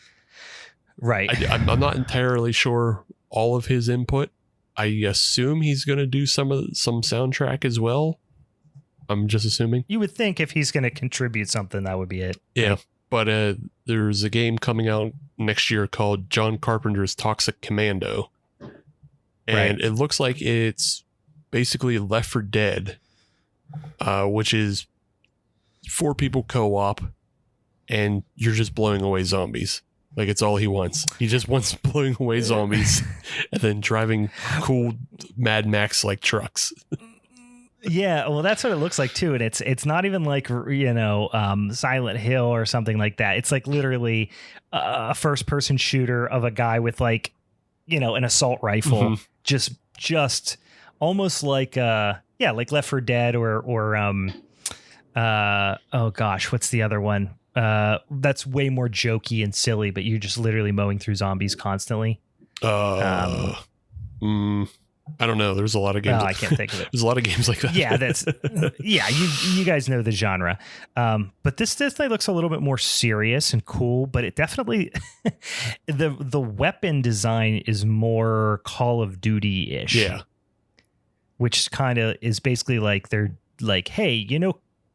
Right. I'm not entirely sure all of his input. I assume he's going to do some soundtrack as well. I'm just assuming. You would think if he's going to contribute something, that would be it. Yeah. Right? But there's a game coming out next year called John Carpenter's Toxic Commando. And it looks like it's basically Left 4 Dead, which is 4 people co-op, and you're just blowing away zombies. Like, it's all he wants. He just wants blowing away zombies and then driving cool Mad Max-like trucks. Yeah, well, that's what it looks like too, and it's not even like Silent Hill or something like that. It's like literally a first-person shooter of a guy with like an assault rifle, just almost like like Left 4 Dead or oh gosh, what's the other one? That's way more jokey and silly, but you're just literally mowing through zombies constantly. I don't know. There's a lot of games. I can't think of it. There's a lot of games like that. Yeah, you guys know the genre. But this definitely looks a little bit more serious and cool, but it definitely the weapon design is more Call of Duty-ish. Yeah. Which kind of is basically like they're like, hey,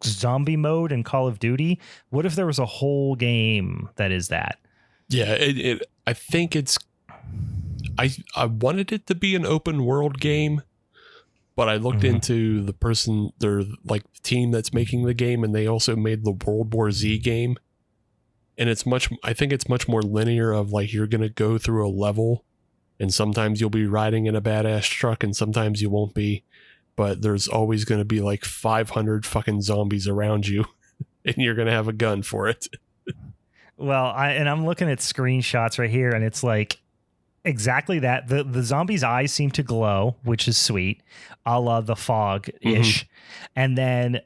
zombie mode in Call of Duty? What if there was a whole game that is that? Yeah, I think it's I wanted it to be an open world game, but I looked into their like team that's making the game, and they also made the World War Z game. And I think it's much more linear of like, you're going to go through a level and sometimes you'll be riding in a badass truck and sometimes you won't be, but there's always going to be like 500 fucking zombies around you and you're going to have a gun for it. Well, I'm looking at screenshots right here, and it's like, exactly that. The zombie's eyes seem to glow, which is sweet, a la the Fog-ish. And then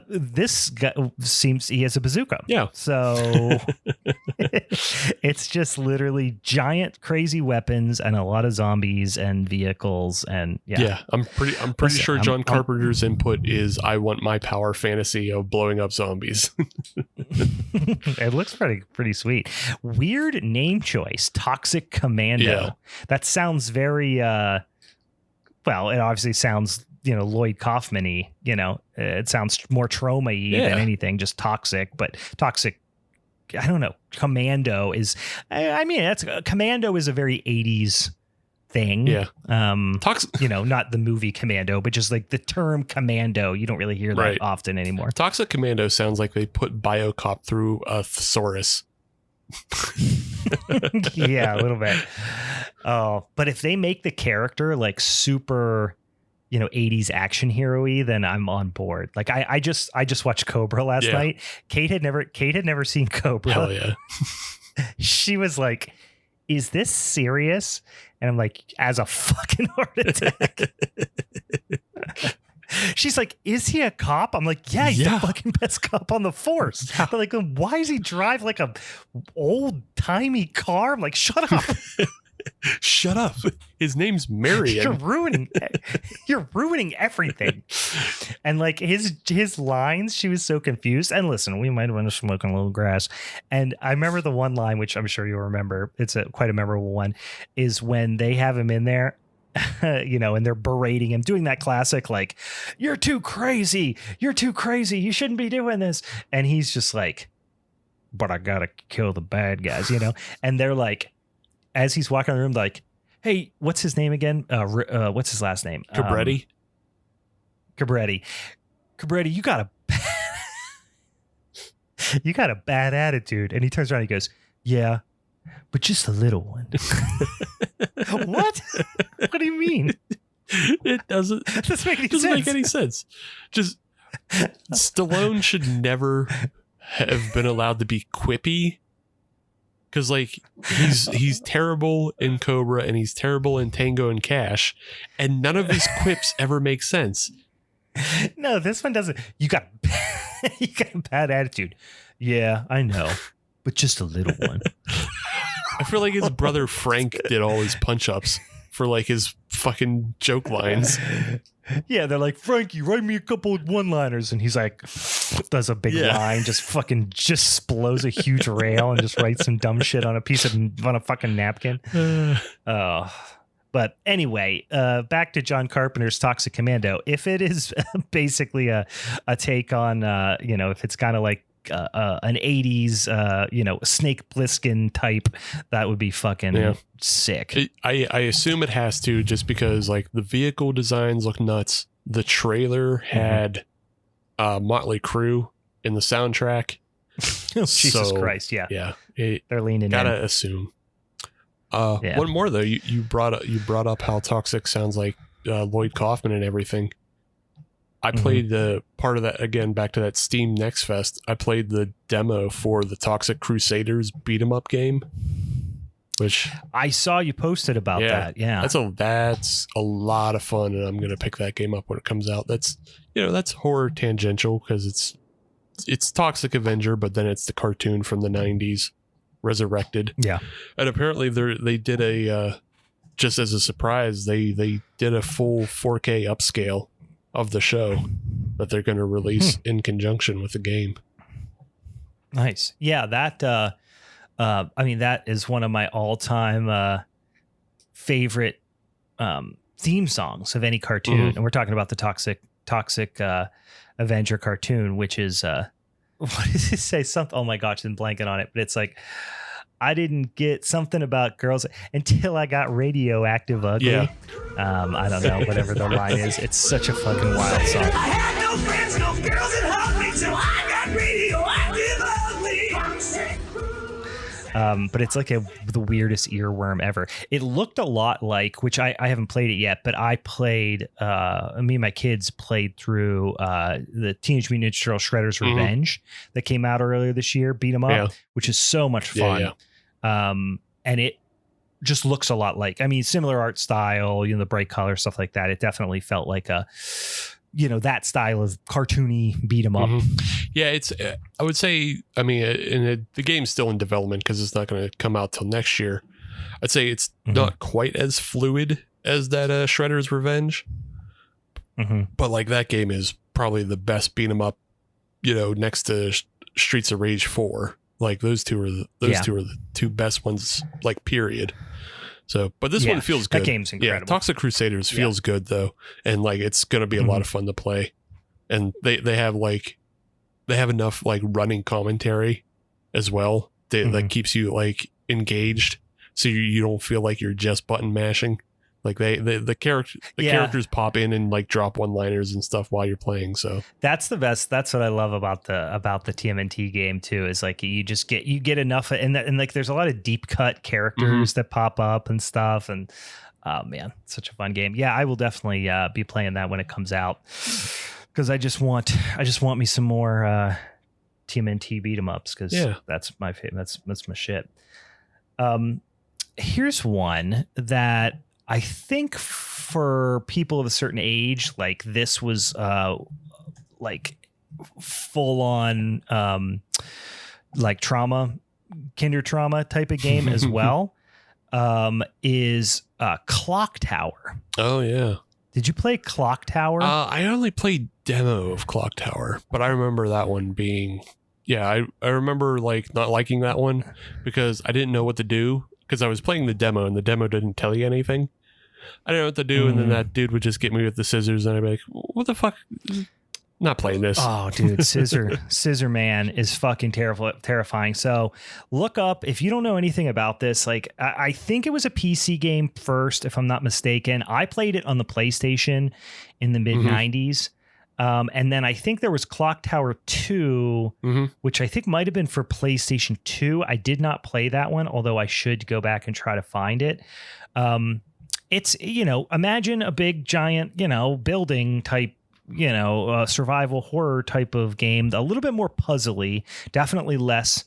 this guy seems he has a bazooka. Yeah. So it's just literally giant, crazy weapons and a lot of zombies and vehicles. And I'm pretty sure John Carpenter's input is, I want my power fantasy of blowing up zombies. It looks pretty sweet. Weird name choice, Toxic Commando. Yeah. That sounds very well, it obviously sounds Lloyd Kaufman-y, it sounds more trauma-y than anything, just toxic, but toxic, I don't know. Commando is, Commando is a very 80s thing. Yeah. Not the movie Commando, but just like the term commando, you don't really hear that often anymore. Toxic Commando sounds like they put Biocop through a thesaurus. Yeah, a little bit. Oh, but if they make the character like super, 80s action hero-y, then I'm on board. Like I just watched Cobra last night. Kate had never seen Cobra. Hell yeah. She was like, is this serious? And I'm like, as a fucking heart attack. She's like, is he a cop? I'm like, yeah, he's the fucking best cop on the force. Yeah. They're like, why does he drive like a old timey car? I'm like, shut up. Shut up. His name's Marion. You're ruining everything. And like his lines, she was so confused. And listen, we might have been smoking a little grass. And I remember the one line, which I'm sure you'll remember. It's quite a memorable one, is when they have him in there. And they're berating him, doing that classic, like, you're too crazy. You shouldn't be doing this. And he's just like, but I gotta kill the bad guys, And they're like, as he's walking around the room, like, hey, what's his name again? What's his last name? Cabretti. Cabretti, you got a bad attitude. And he turns around and he goes, yeah, but just a little one. What? What do you mean? It doesn't make any sense. Just Stallone should never have been allowed to be quippy, because like he's terrible in Cobra and he's terrible in Tango and Cash, and none of his quips ever make sense. No, this one doesn't. You got a bad attitude. Yeah, I know, but just a little one. I feel like his brother Frank did all his punch-ups for like his fucking joke lines. Yeah, they're like, Frankie, write me a couple of one-liners, and he's like, does a big line, just blows a huge rail and just writes some dumb shit on a fucking napkin. But anyway, back to John Carpenter's Toxic Commando. If it is basically a take on, if it's kind of like an 80s, Snake Plissken type, that would be fucking sick. I assume it has to, just because like the vehicle designs look nuts. The trailer had Motley Crue in the soundtrack. Jesus Christ. Yeah. Yeah. They're leaning gotta in. assume. One more though. You brought up how toxic sounds like Lloyd Kaufman and everything. I played the part of that, again, back to that Steam Next Fest. I played the demo for the Toxic Crusaders beat 'em up game, which I saw you posted about that. Yeah, that's a lot of fun, and I'm gonna pick that game up when it comes out. That's horror tangential because it's Toxic Avenger, but then it's the cartoon from the 90s resurrected. Yeah, and apparently they did a just as a surprise, they did a full 4K upscale of the show that they're going to release in conjunction with the game. Nice. Yeah, that that is one of my all-time favorite theme songs of any cartoon. And we're talking about the Toxic Avenger cartoon, which is what does it say? Something, oh my gosh, I'm blanking on it, but it's like, I didn't get something about girls until I got radioactive ugly. Yeah. I don't know, whatever the line is. It's such a fucking wild song. I had no friends, no girls that hugged me till I got radioactive ugly. But it's like the weirdest earworm ever. It looked a lot like, which I haven't played it yet, but I played, me and my kids played through the Teenage Mutant Ninja Turtles Shredder's Revenge that came out earlier this year, beat 'em up, which is so much fun. Yeah. And it just looks a lot like, similar art style, the bright color, stuff like that. It definitely felt like that style of cartoony beat 'em up. Yeah, it's, I would say, the game's still in development because it's not going to come out till next year. I'd say it's not quite as fluid as that Shredder's Revenge. But like that game is probably the best beat 'em up, next to Streets of Rage 4. Like those two are the two best ones, like, period. So, but this one feels good. That game's incredible. Yeah, Toxic Crusaders feels good though, and like it's gonna be a lot of fun to play. And they have enough like running commentary as well that keeps you like engaged, so you don't feel like you're just button mashing. Like the characters pop in and like drop one-liners and stuff while you're playing. So that's the best. That's what I love about the TMNT game too. Is like you get enough, and like there's a lot of deep cut characters that pop up and stuff. And oh man, such a fun game. Yeah, I will definitely be playing that when it comes out, because I just want me some more TMNT beat 'em ups, because that's my favorite. That's my shit. Here's one that I think for people of a certain age, like this was like full on like trauma, kinder trauma type of game as well, is Clock Tower. Oh yeah. Did you play Clock Tower? I only played demo of Clock Tower, but I remember that one being, I remember like not liking that one because I didn't know what to do, because I was playing the demo and the demo didn't tell you anything. I didn't know what to do, and then that dude would just get me with the scissors, and I'd be like, what the fuck? Not playing this. Oh, dude, Scissor Man is fucking terrifying. So look up, if you don't know anything about this, like I think it was a PC game first, if I'm not mistaken. I played it on the PlayStation in the mid 90s. And then I think there was Clock Tower 2, which I think might have been for PlayStation 2. I did not play that one, although I should go back and try to find it. It's, imagine a big giant, building type, survival horror type of game, a little bit more puzzly, definitely less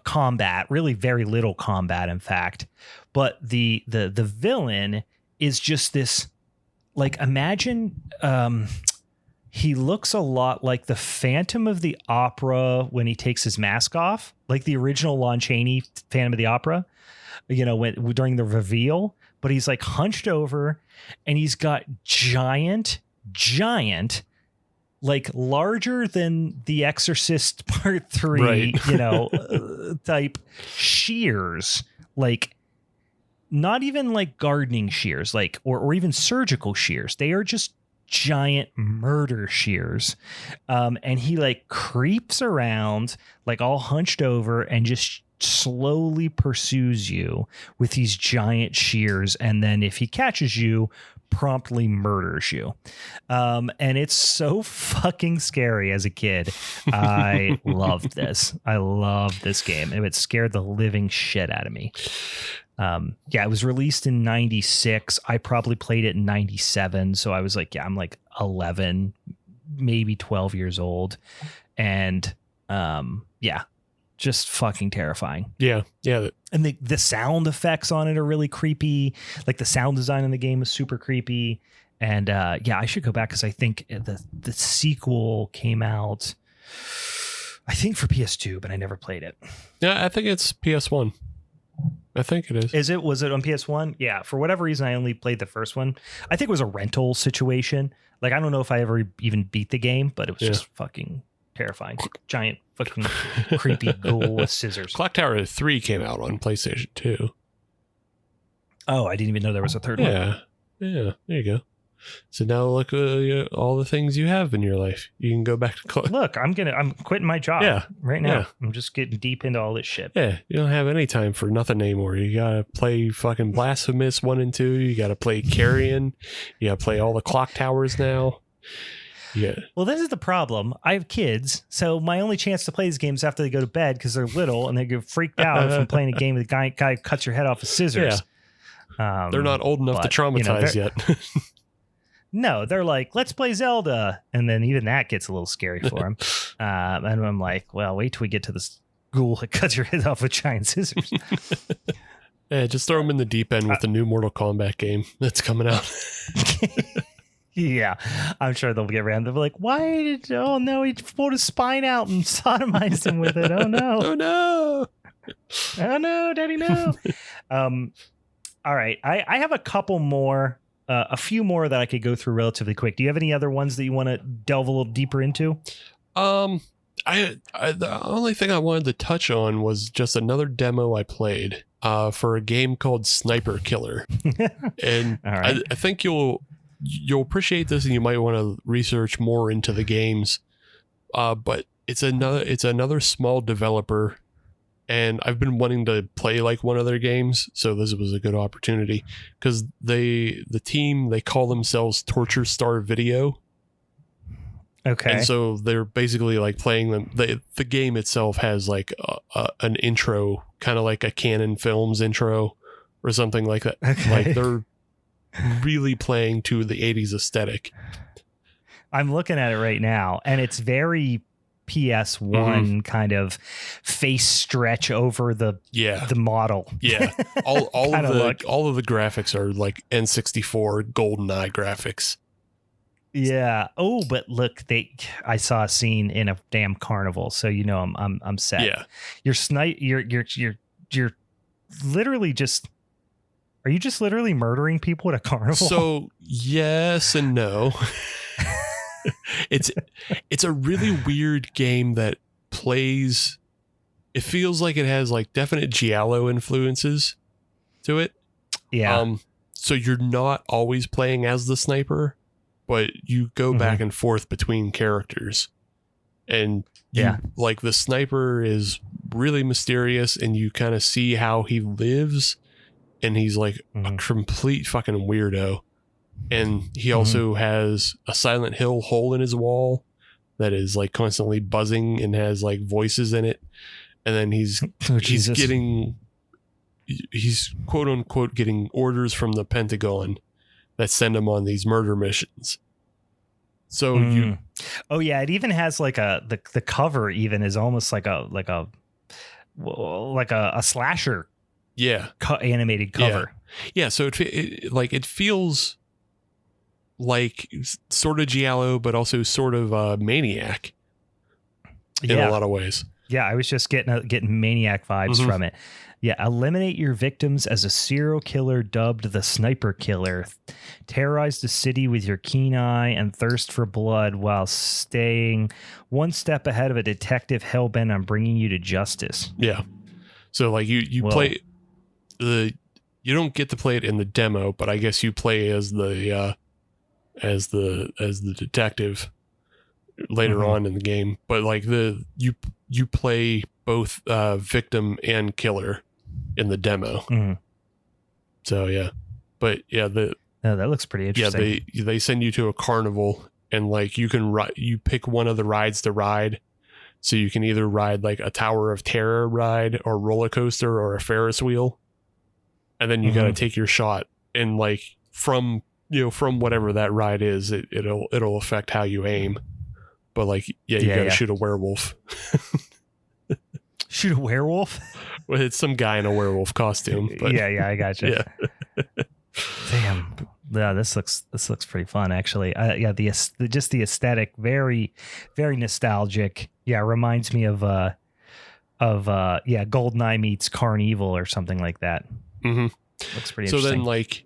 combat, really very little combat, in fact. But the villain is just this, like, imagine he looks a lot like the Phantom of the Opera when he takes his mask off, like the original Lon Chaney Phantom of the Opera, during the reveal. But he's like hunched over and he's got giant, like larger than The Exorcist Part 3, right. Type shears, like not even like gardening shears, like, or even surgical shears. They are just giant murder shears. And he like creeps around like all hunched over and just slowly pursues you with these giant shears, and then if he catches you, promptly murders you. And it's so fucking scary as a kid. I loved this. I loved this game. It scared the living shit out of me. It was released in 96. I probably played it in 97. So I was like, I'm like 11, maybe 12 years old. And just fucking terrifying. Yeah. And the sound effects on it are really creepy. Like the sound design in the game is super creepy. And I should go back because I think the sequel came out, I think, for PS2, but I never played it. Yeah, I think it's PS1. I think it is. Was it on PS1? Yeah. For whatever reason, I only played the first one. I think it was a rental situation. Like, I don't know if I ever even beat the game, but it was just fucking terrifying. Giant fucking creepy ghoul with scissors. Clock Tower 3 came out on PlayStation 2. Oh, I didn't even know there was a third one. Yeah, there you go. So now look at all the things you have in your life. You can go back to Look, I'm quitting my job right now. Yeah. I'm just getting deep into all this shit. Yeah, you don't have any time for nothing anymore. You gotta play fucking Blasphemous 1 and 2. You gotta play Carrion. You gotta play all the Clock Towers now. Yeah. Well, this is the problem. I have kids, so my only chance to play these games after they go to bed because they're little and they get freaked out from playing a game with the guy cuts your head off with scissors. Yeah. They're not old enough to traumatize yet. No, they're like, let's play Zelda. And then even that gets a little scary for them. And I'm like, well, wait till we get to this ghoul that cuts your head off with giant scissors. Yeah, just throw them in the deep end with the new Mortal Kombat game that's coming out. Yeah, I'm sure they'll get around. They'll be like, he pulled his spine out and sodomized him with it. Oh, no. Oh, no. Oh, no, Daddy, no. All right. I have a couple more, a few more that I could go through relatively quick. Do you have any other ones that you want to delve a little deeper into? I the only thing I wanted to touch on was just another demo I played for a game called Sniper Killer. And all right. I think you'll appreciate this and you might want to research more into the games. But it's another small developer, and I've been wanting to play like one of their games, so this was a good opportunity because the team, they call themselves Torture Star Video. Okay. And so they're basically like playing them. The game itself has like an intro, kind of like a Canon Films intro or something like that. Okay. Like they're really playing to the 80s aesthetic. I'm looking at it right now, and it's very PS1 kind of face stretch over the model. Yeah. All of the graphics are like N64 GoldenEye graphics. Yeah. Oh, but look, I saw a scene in a damn carnival, so I'm set. Yeah. You're literally just. Are you just literally murdering people at a carnival? So yes and no. It's a really weird game that plays. It feels like it has like definite giallo influences to it. Yeah. So you're not always playing as the sniper, but you go back and forth between characters, and like the sniper is really mysterious, and you kind of see how he lives. And he's like a complete fucking weirdo. And he also has a Silent Hill hole in his wall that is like constantly buzzing and has like voices in it. And then he's quote unquote getting orders from the Pentagon that send him on these murder missions. So it even has like the cover even is almost like a slasher animated cover. Yeah, so it feels like sort of Giallo, but also sort of Maniac in a lot of ways. Yeah, I was just getting Maniac vibes from it. Yeah, eliminate your victims as a serial killer dubbed the Sniper Killer. Terrorize the city with your keen eye and thirst for blood while staying one step ahead of a detective hellbent on bringing you to justice. Yeah. So like you play you don't get to play it in the demo, but I guess you play as the detective later on in the game. But like you play both victim and killer in the demo. So yeah, but yeah, that looks pretty interesting. Yeah, they send you to a carnival and like you pick one of the rides to ride. So you can either ride like a Tower of Terror ride or roller coaster or a Ferris wheel. And then you got to take your shot, and like from whatever that ride is, it'll affect how you aim. But like, you got to shoot a werewolf. Shoot a werewolf? Well, it's some guy in a werewolf costume. But yeah, I gotcha. Yeah. Damn. Yeah, this looks pretty fun actually. Just the aesthetic, very, very nostalgic. Yeah, reminds me of GoldenEye meets Carnival or something like that. Looks pretty interesting. So then like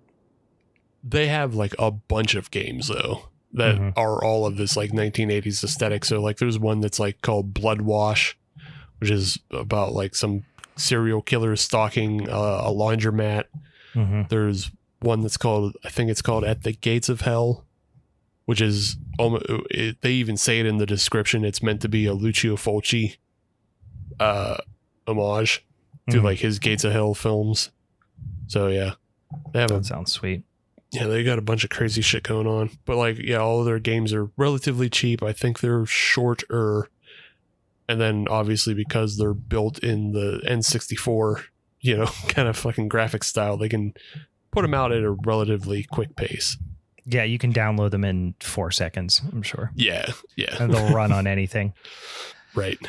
they have like a bunch of games though that are all of this like 1980s aesthetic. So like there's one that's like called Blood Wash, which is about like some serial killer stalking a laundromat. There's one that's called, I think it's called At the Gates of Hell, which is they even say it in the description. It's meant to be a Lucio Fulci homage to like his Gates of Hell films. So yeah, that sounds sweet. Yeah, they got a bunch of crazy shit going on. But like, yeah, all of their games are relatively cheap. I think they're shorter. And then obviously because they're built in the N64, kind of fucking graphic style, they can put them out at a relatively quick pace. Yeah, you can download them in 4 seconds, I'm sure. Yeah. And they'll run on anything. Right.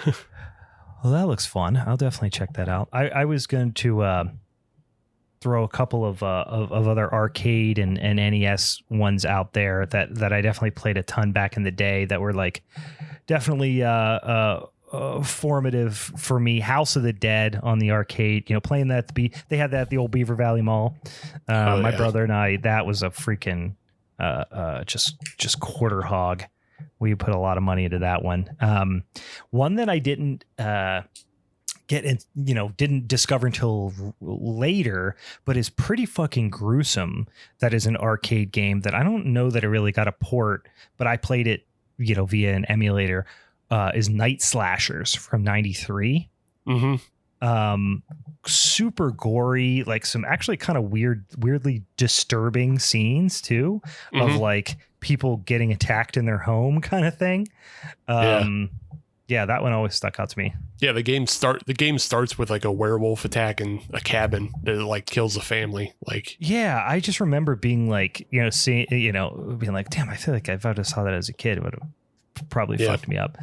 Well, that looks fun. I'll definitely check that out. I was going to throw a couple of other arcade and NES ones out there that I definitely played a ton back in the day that were like definitely formative for me. House of the Dead on the arcade, playing that they had that at the old Beaver Valley Mall. My brother and I, that was a freaking just quarter hog. We put a lot of money into that one. One that I didn't didn't discover until later, but is pretty fucking gruesome. That is an arcade game that I don't know that it really got a port, but I played it, via an emulator. Is Night Slashers from '93. Super gory, like some actually kind of weirdly disturbing scenes too, of like people getting attacked in their home kind of thing. Yeah, that one always stuck out to me. Yeah, the game starts with like a werewolf attack in a cabin that like kills a family. Like, yeah, I just remember being like, seeing, being like, damn, I feel like if I just saw that as a kid, it would have probably fucked me up.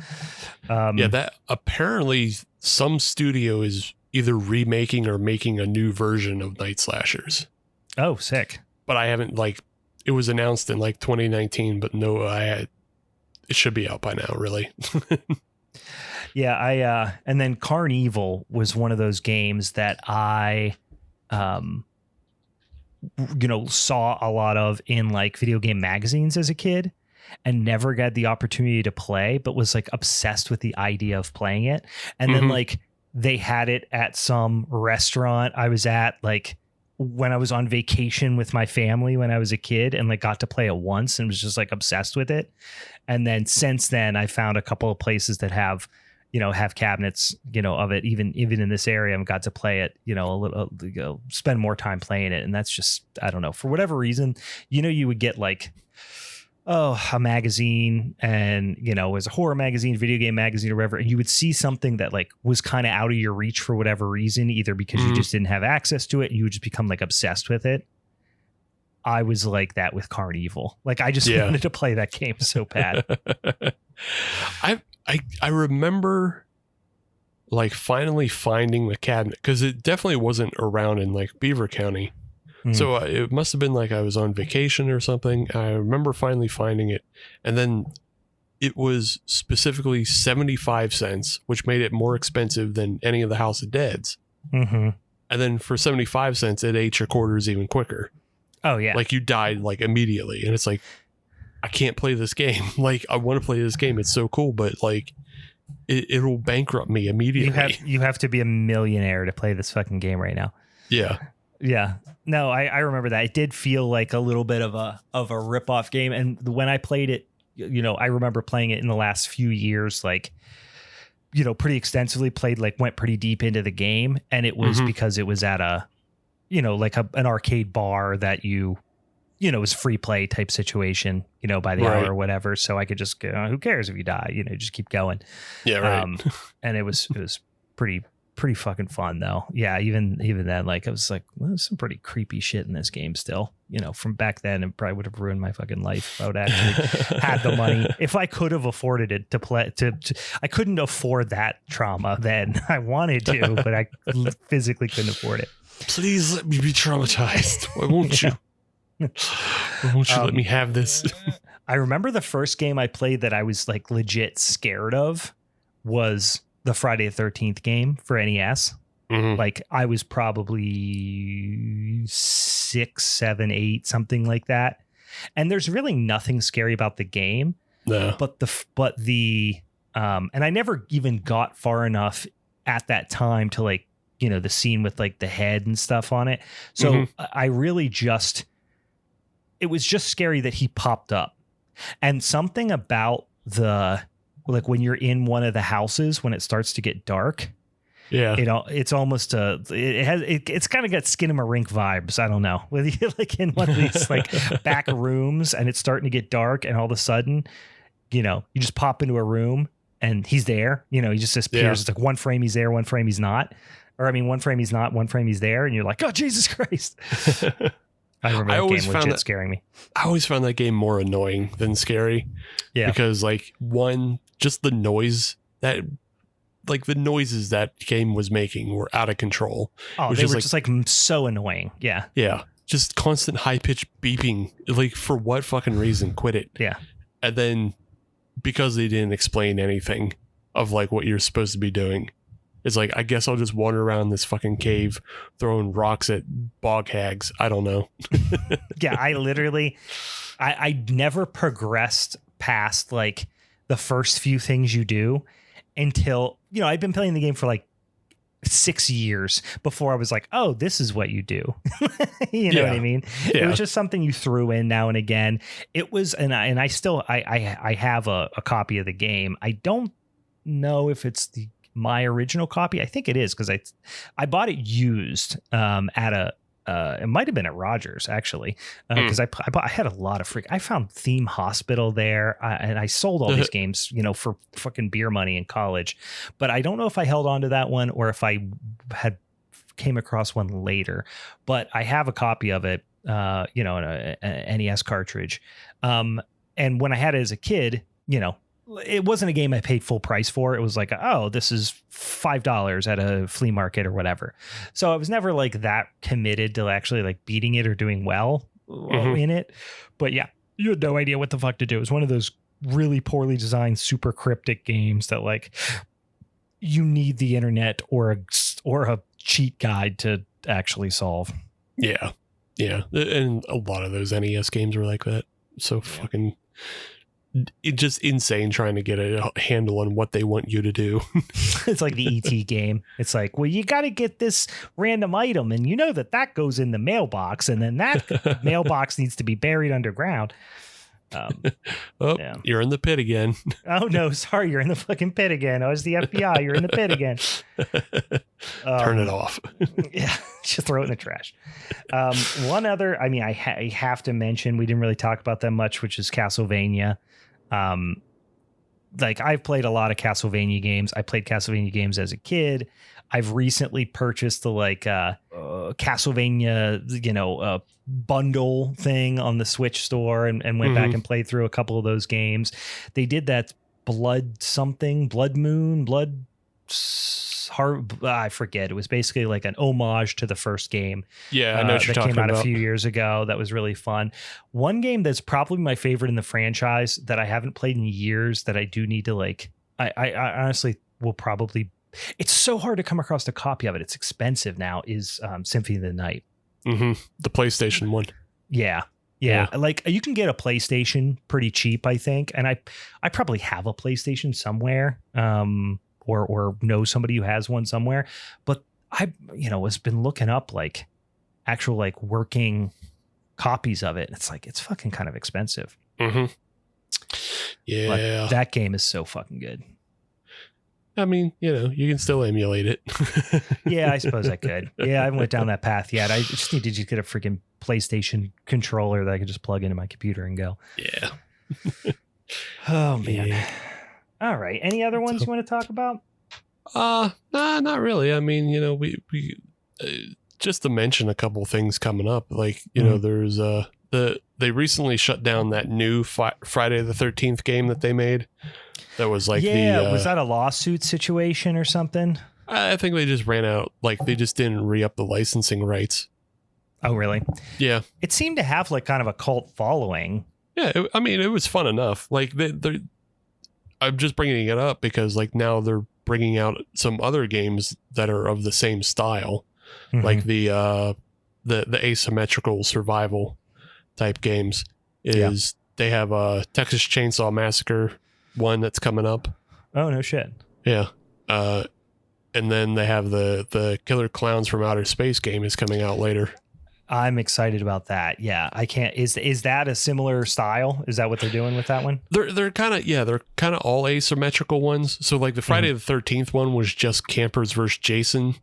That apparently some studio is either remaking or making a new version of Night Slashers. Oh, sick. But I haven't it was announced in like 2019, but it should be out by now, really. Yeah, and then Carnival was one of those games that I, saw a lot of in like video game magazines as a kid and never got the opportunity to play, but was like obsessed with the idea of playing it. And then like they had it at some restaurant I was at, like when I was on vacation with my family when I was a kid, and like got to play it once and was just like obsessed with it. And then since then I found a couple of places that have have cabinets, of it, even in this area, I've got to play it, a little, spend more time playing it. And that's just, I don't know, for whatever reason, you would get like, a magazine, and it was a horror magazine, video game magazine, or whatever, and you would see something that like was kind of out of your reach for whatever reason, either because you just didn't have access to it, and you would just become like obsessed with it. I was like that with Carnival. Like I just wanted to play that game so bad. I remember like finally finding the cabinet, because it definitely wasn't around in like Beaver County. So it must have been like I was on vacation or something. I remember finally finding it, and then it was specifically 75 cents, which made it more expensive than any of the House of Deads. And then for 75 cents, it ate your quarters even quicker. Oh yeah. Like you died like immediately. And it's like, I can't play this game. Like I want to play this game. It's so cool, but like it'll bankrupt me immediately. You have to be a millionaire to play this fucking game right now. Yeah. Yeah. No, I remember that. It did feel like a little bit of a rip-off game. And when I played it, I remember playing it in the last few years, like, pretty extensively, went pretty deep into the game. And it was because it was at a, like an arcade bar that it was free play type situation, by the hour or whatever. So I could just go, who cares if you die, just keep going. Yeah. Right. And it was pretty fucking fun though. Yeah. Even then, like I was like, well, there's some pretty creepy shit in this game still, from back then. It probably would have ruined my fucking life if I would actually had the money. If I could have afforded it to play, I couldn't afford that trauma then. I wanted to, but I physically couldn't afford it. Please let me be traumatized. Why won't you? Why won't you let me have this? I remember the first game I played that I was like legit scared of was the Friday the 13th game for NES. Like I was probably 6, 7, 8, something like that. And there's really nothing scary about the game. No. But the and I never even got far enough at that time to like, the scene with like the head and stuff on it. So I really it was just scary that he popped up. And something about like when you're in one of the houses, when it starts to get dark, it's almost it's kind of got Skinamarink vibes. I don't know, whether you're like in one of these like back rooms and it's starting to get dark, and all of a sudden, you just pop into a room and he's there. He just disappears. It's like one frame he's there, one frame he's not, or I mean, one frame he's not, one frame he's there, and you're like, oh Jesus Christ. I remember that game legit scaring me. I always found that game more annoying than scary. Yeah. Because like just the noise the noises that game was making were out of control. Oh, they were just like so annoying. Yeah. Yeah. Just constant high pitched beeping. Like for what fucking reason? Quit it. Yeah. And then because they didn't explain anything of like what you're supposed to be doing, it's like, I guess I'll just wander around this fucking cave throwing rocks at bog hags. I don't know. Yeah, I never progressed past like the first few things you do until, I've been playing the game for like 6 years before I was like, oh, this is what you do. You know what I mean? Yeah. It was just something you threw in now and again. It was, and I still have a copy of the game. I don't know if it's my original copy. I think it is, because I bought it used at it might have been at Rogers actually, because I had a lot of I found Theme Hospital there, and I sold all these games for fucking beer money in college, but I don't know if I held on to that one or if I had came across one later, but I have a copy of it in a NES cartridge, and when I had it as a kid, it wasn't a game I paid full price for. It was like, oh, this is $5 at a flea market or whatever. So I was never like that committed to actually like beating it or doing well in it. But yeah, you had no idea what the fuck to do. It was one of those really poorly designed, super cryptic games that like you need the internet or a cheat guide to actually solve. Yeah. Yeah. And a lot of those NES games were like that. So fucking... It's just insane trying to get a handle on what they want you to do. It's like the ET game. It's like, well, you got to get this random item, and that goes in the mailbox, and then that mailbox needs to be buried underground. Yeah. You're in the pit again. Oh no, sorry, you're in the fucking pit again. I was the FBI. You're in the pit again. Turn it off. Yeah, just throw it in the trash. One other, I mean, I have to mention, we didn't really talk about that much, which is Castlevania. Like I've played a lot of Castlevania games. I played Castlevania games as a kid. I've recently purchased the Castlevania, bundle thing on the Switch store and went back and played through a couple of those games. They did that Blood Moon, I forget. It was basically like an homage to the first game. Yeah, I know what you're talking about. That came out a few years ago. That was really fun. One game that's probably my favorite in the franchise that I haven't played in years that I do need to like. I honestly will probably. It's so hard to come across a copy of it. It's expensive now. Is Symphony of the Night. The PlayStation one. Yeah. Like you can get a PlayStation pretty cheap, I think. And I probably have a PlayStation somewhere. Or know somebody who has one somewhere. But I, has been looking up like actual like working copies of it. It's like, it's fucking kind of expensive. Yeah. But that game is so fucking good. I mean, you can still emulate it. Yeah, I suppose I could. Yeah, I haven't went down that path yet. I just need to get a freaking PlayStation controller that I can just plug into my computer and go. Yeah. Oh, man. Yeah. All right. Any other ones you want to talk about? Nah, not really. I mean, we just to mention a couple things coming up. Like, there's they recently shut down that new Friday the 13th game that they made. That was like was that a lawsuit situation or something? I think they just ran out. Like they just didn't re-up the licensing rights. Oh, really? Yeah. It seemed to have like kind of a cult following. Yeah. It was fun enough. Like I'm just bringing it up because like now they're bringing out some other games that are of the same style, like the asymmetrical survival type games. They have a Texas Chainsaw Massacre one that's coming up. Oh, no shit. Yeah. And then they have the Killer Clowns from Outer Space game is coming out later. I'm excited about that. Yeah, I can't. Is that a similar style? Is that what they're doing with that one? They're kind of all asymmetrical ones. So like the Friday the 13th one was just campers versus Jason.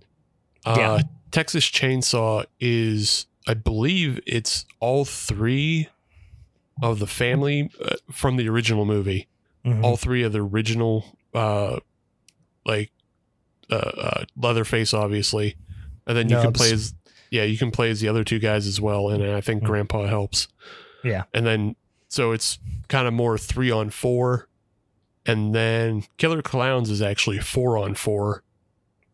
Texas Chainsaw is, I believe it's all three of the family from the original movie. All three of the original, Leatherface, obviously, and then you can play as. Yeah, you can play as the other two guys as well, and I think Grandpa helps. Yeah. And then, so it's kind of more 3-on-4, and then Killer Clowns is actually 4-on-4.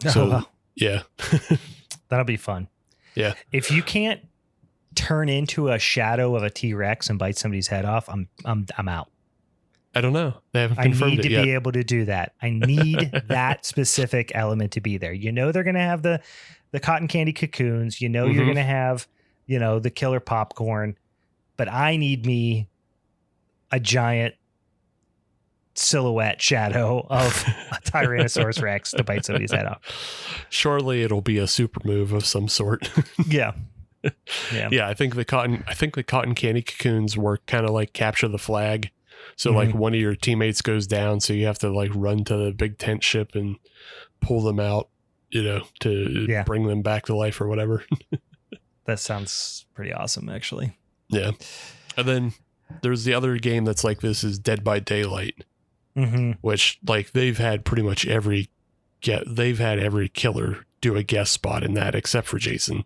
So, yeah. That'll be fun. Yeah. If you can't turn into a shadow of a T-Rex and bite somebody's head off, I'm out. I don't know. They haven't confirmed it yet. I need to be able to do that. I need that specific element to be there. They're going to have the cotton candy cocoons. You're going to have, the killer popcorn. But I need me a giant silhouette shadow of a Tyrannosaurus Rex to bite somebody's head off. Surely it'll be a super move of some sort. Yeah. Yeah, I think the cotton candy cocoons work kind of like capture the flag. So like one of your teammates goes down, so you have to like run to the big tent ship and pull them out, to bring them back to life or whatever. That sounds pretty awesome, actually. Yeah. And then there's the other game that's like this is Dead by Daylight, which like they've had pretty much every killer do a guest spot in that except for Jason.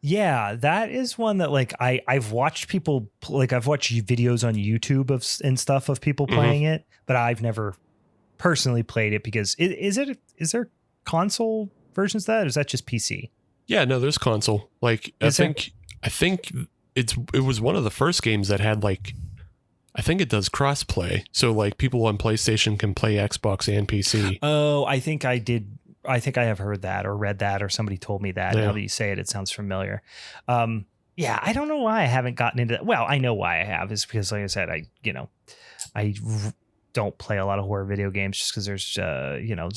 Yeah, that is one that like I've watched people I've watched videos on YouTube and stuff of people playing it, but I've never personally played it because is there console versions of that, or is that just PC? Yeah, no, there's console. Like I think it was one of the first games that had like I think it does crossplay, so like people on PlayStation can play Xbox and PC. Oh, I think I did. I think I have heard that or read that or somebody told me that. Yeah. Now that you say it, it sounds familiar. Yeah, I don't know why I haven't gotten into that. Well, I know why I have is because, like I said, I don't play a lot of horror video games just because there's,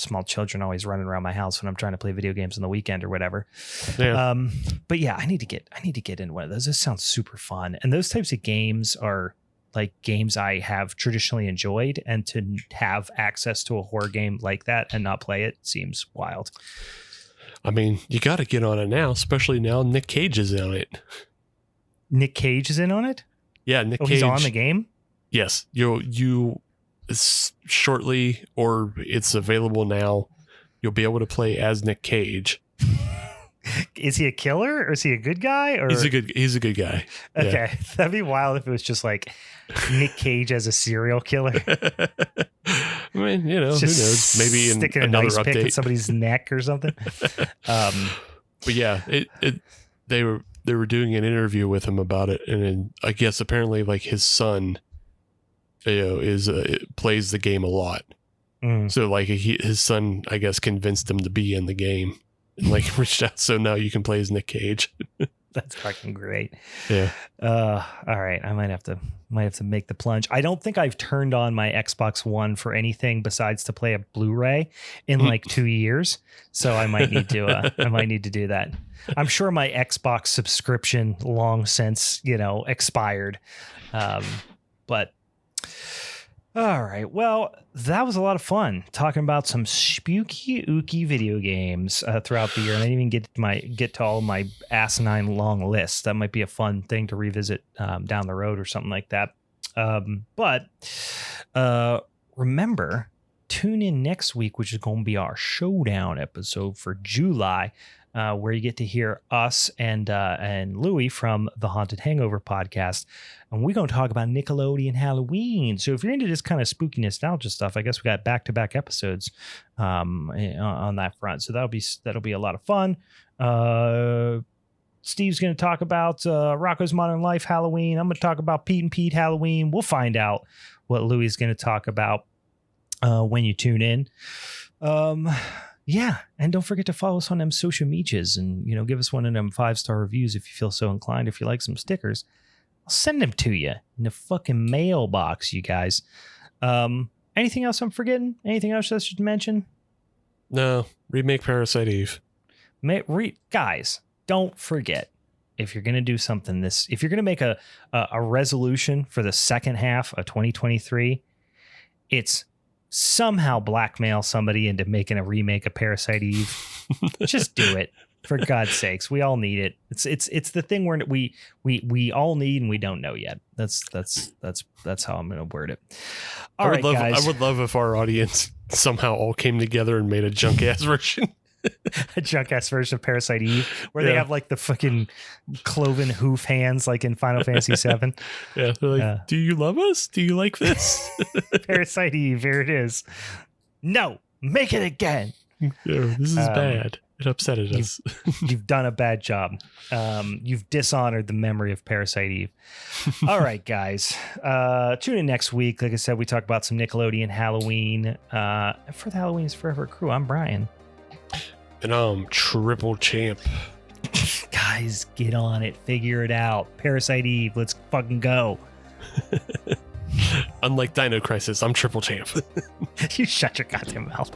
small children always running around my house when I'm trying to play video games on the weekend or whatever. Yeah. But yeah, I need to get into one of those. This sounds super fun. And those types of games are like games I have traditionally enjoyed, and to have access to a horror game like that and not play it seems wild. I mean, you got to get on it now, especially now Nick Cage is on it. Nick Cage is in on it? Yeah, Nick Cage. He's on the game? Yes. Shortly, or it's available now, you'll be able to play as Nick Cage. Is he a killer or is he a good guy? Or He's a good guy. Okay, Yeah. that'd be wild if it was just like Nick Cage as a serial killer. I mean, who knows? Maybe in sticking another a nice pick in update. somebody's neck or something. But yeah, they were doing an interview with him about it, and I guess apparently like his son, plays the game a lot. So like his son, I guess, convinced him to be in the game and like reached out. So now you can play as Nick Cage. That's fucking great. Yeah. All right. I might have to make the plunge. I don't think I've turned on my Xbox One for anything besides to play a Blu-ray in like 2 years. So I might need to do that. I'm sure my Xbox subscription long since, expired. But all right. Well, that was a lot of fun talking about some spooky, ooky video games throughout the year. And I didn't even get to all my asinine long lists. That might be a fun thing to revisit down the road or something like that. But remember, tune in next week, which is going to be our showdown episode for July, where you get to hear us and Louie from the Haunted Hangover podcast. And we're going to talk about Nickelodeon Halloween. So if you're into this kind of spooky nostalgia stuff, I guess we got back-to-back episodes on that front. So that'll be a lot of fun. Steve's going to talk about Rocco's Modern Life Halloween. I'm going to talk about Pete and Pete Halloween. We'll find out what Louie is going to talk about when you tune in. Yeah, and don't forget to follow us on them social medias and, give us one of them 5-star reviews if you feel so inclined. If you like some stickers, I'll send them to you in the fucking mailbox, you guys. Anything else I'm forgetting? Anything else I should mention? No, remake Parasite Eve. Guys, don't forget, if you're going to do something if you're going to make a resolution for the second half of 2023, it's somehow blackmail somebody into making a remake of Parasite Eve. Just do it, for God's sakes. We all need it. It's the thing where we all need and we don't know yet. That's how I'm going to word it. All right, guys. I would love if our audience somehow all came together and made a junk ass version. A junk ass version of Parasite Eve, where they have like the fucking cloven hoof hands, like in Final Fantasy VII. Yeah, they're like, do you love us? Do you like this? Parasite Eve, here it is. No, make it again. Yeah, this is bad. It upsetted us. You've done a bad job. You've dishonored the memory of Parasite Eve. All right, guys. Tune in next week. Like I said, we talk about some Nickelodeon Halloween. For the Halloween's Forever crew, I'm Brian. And I'm Triple Champ. Guys, get on it. Figure it out. Parasite Eve. Let's fucking go. Unlike Dino Crisis, I'm Triple Champ. You shut your goddamn mouth.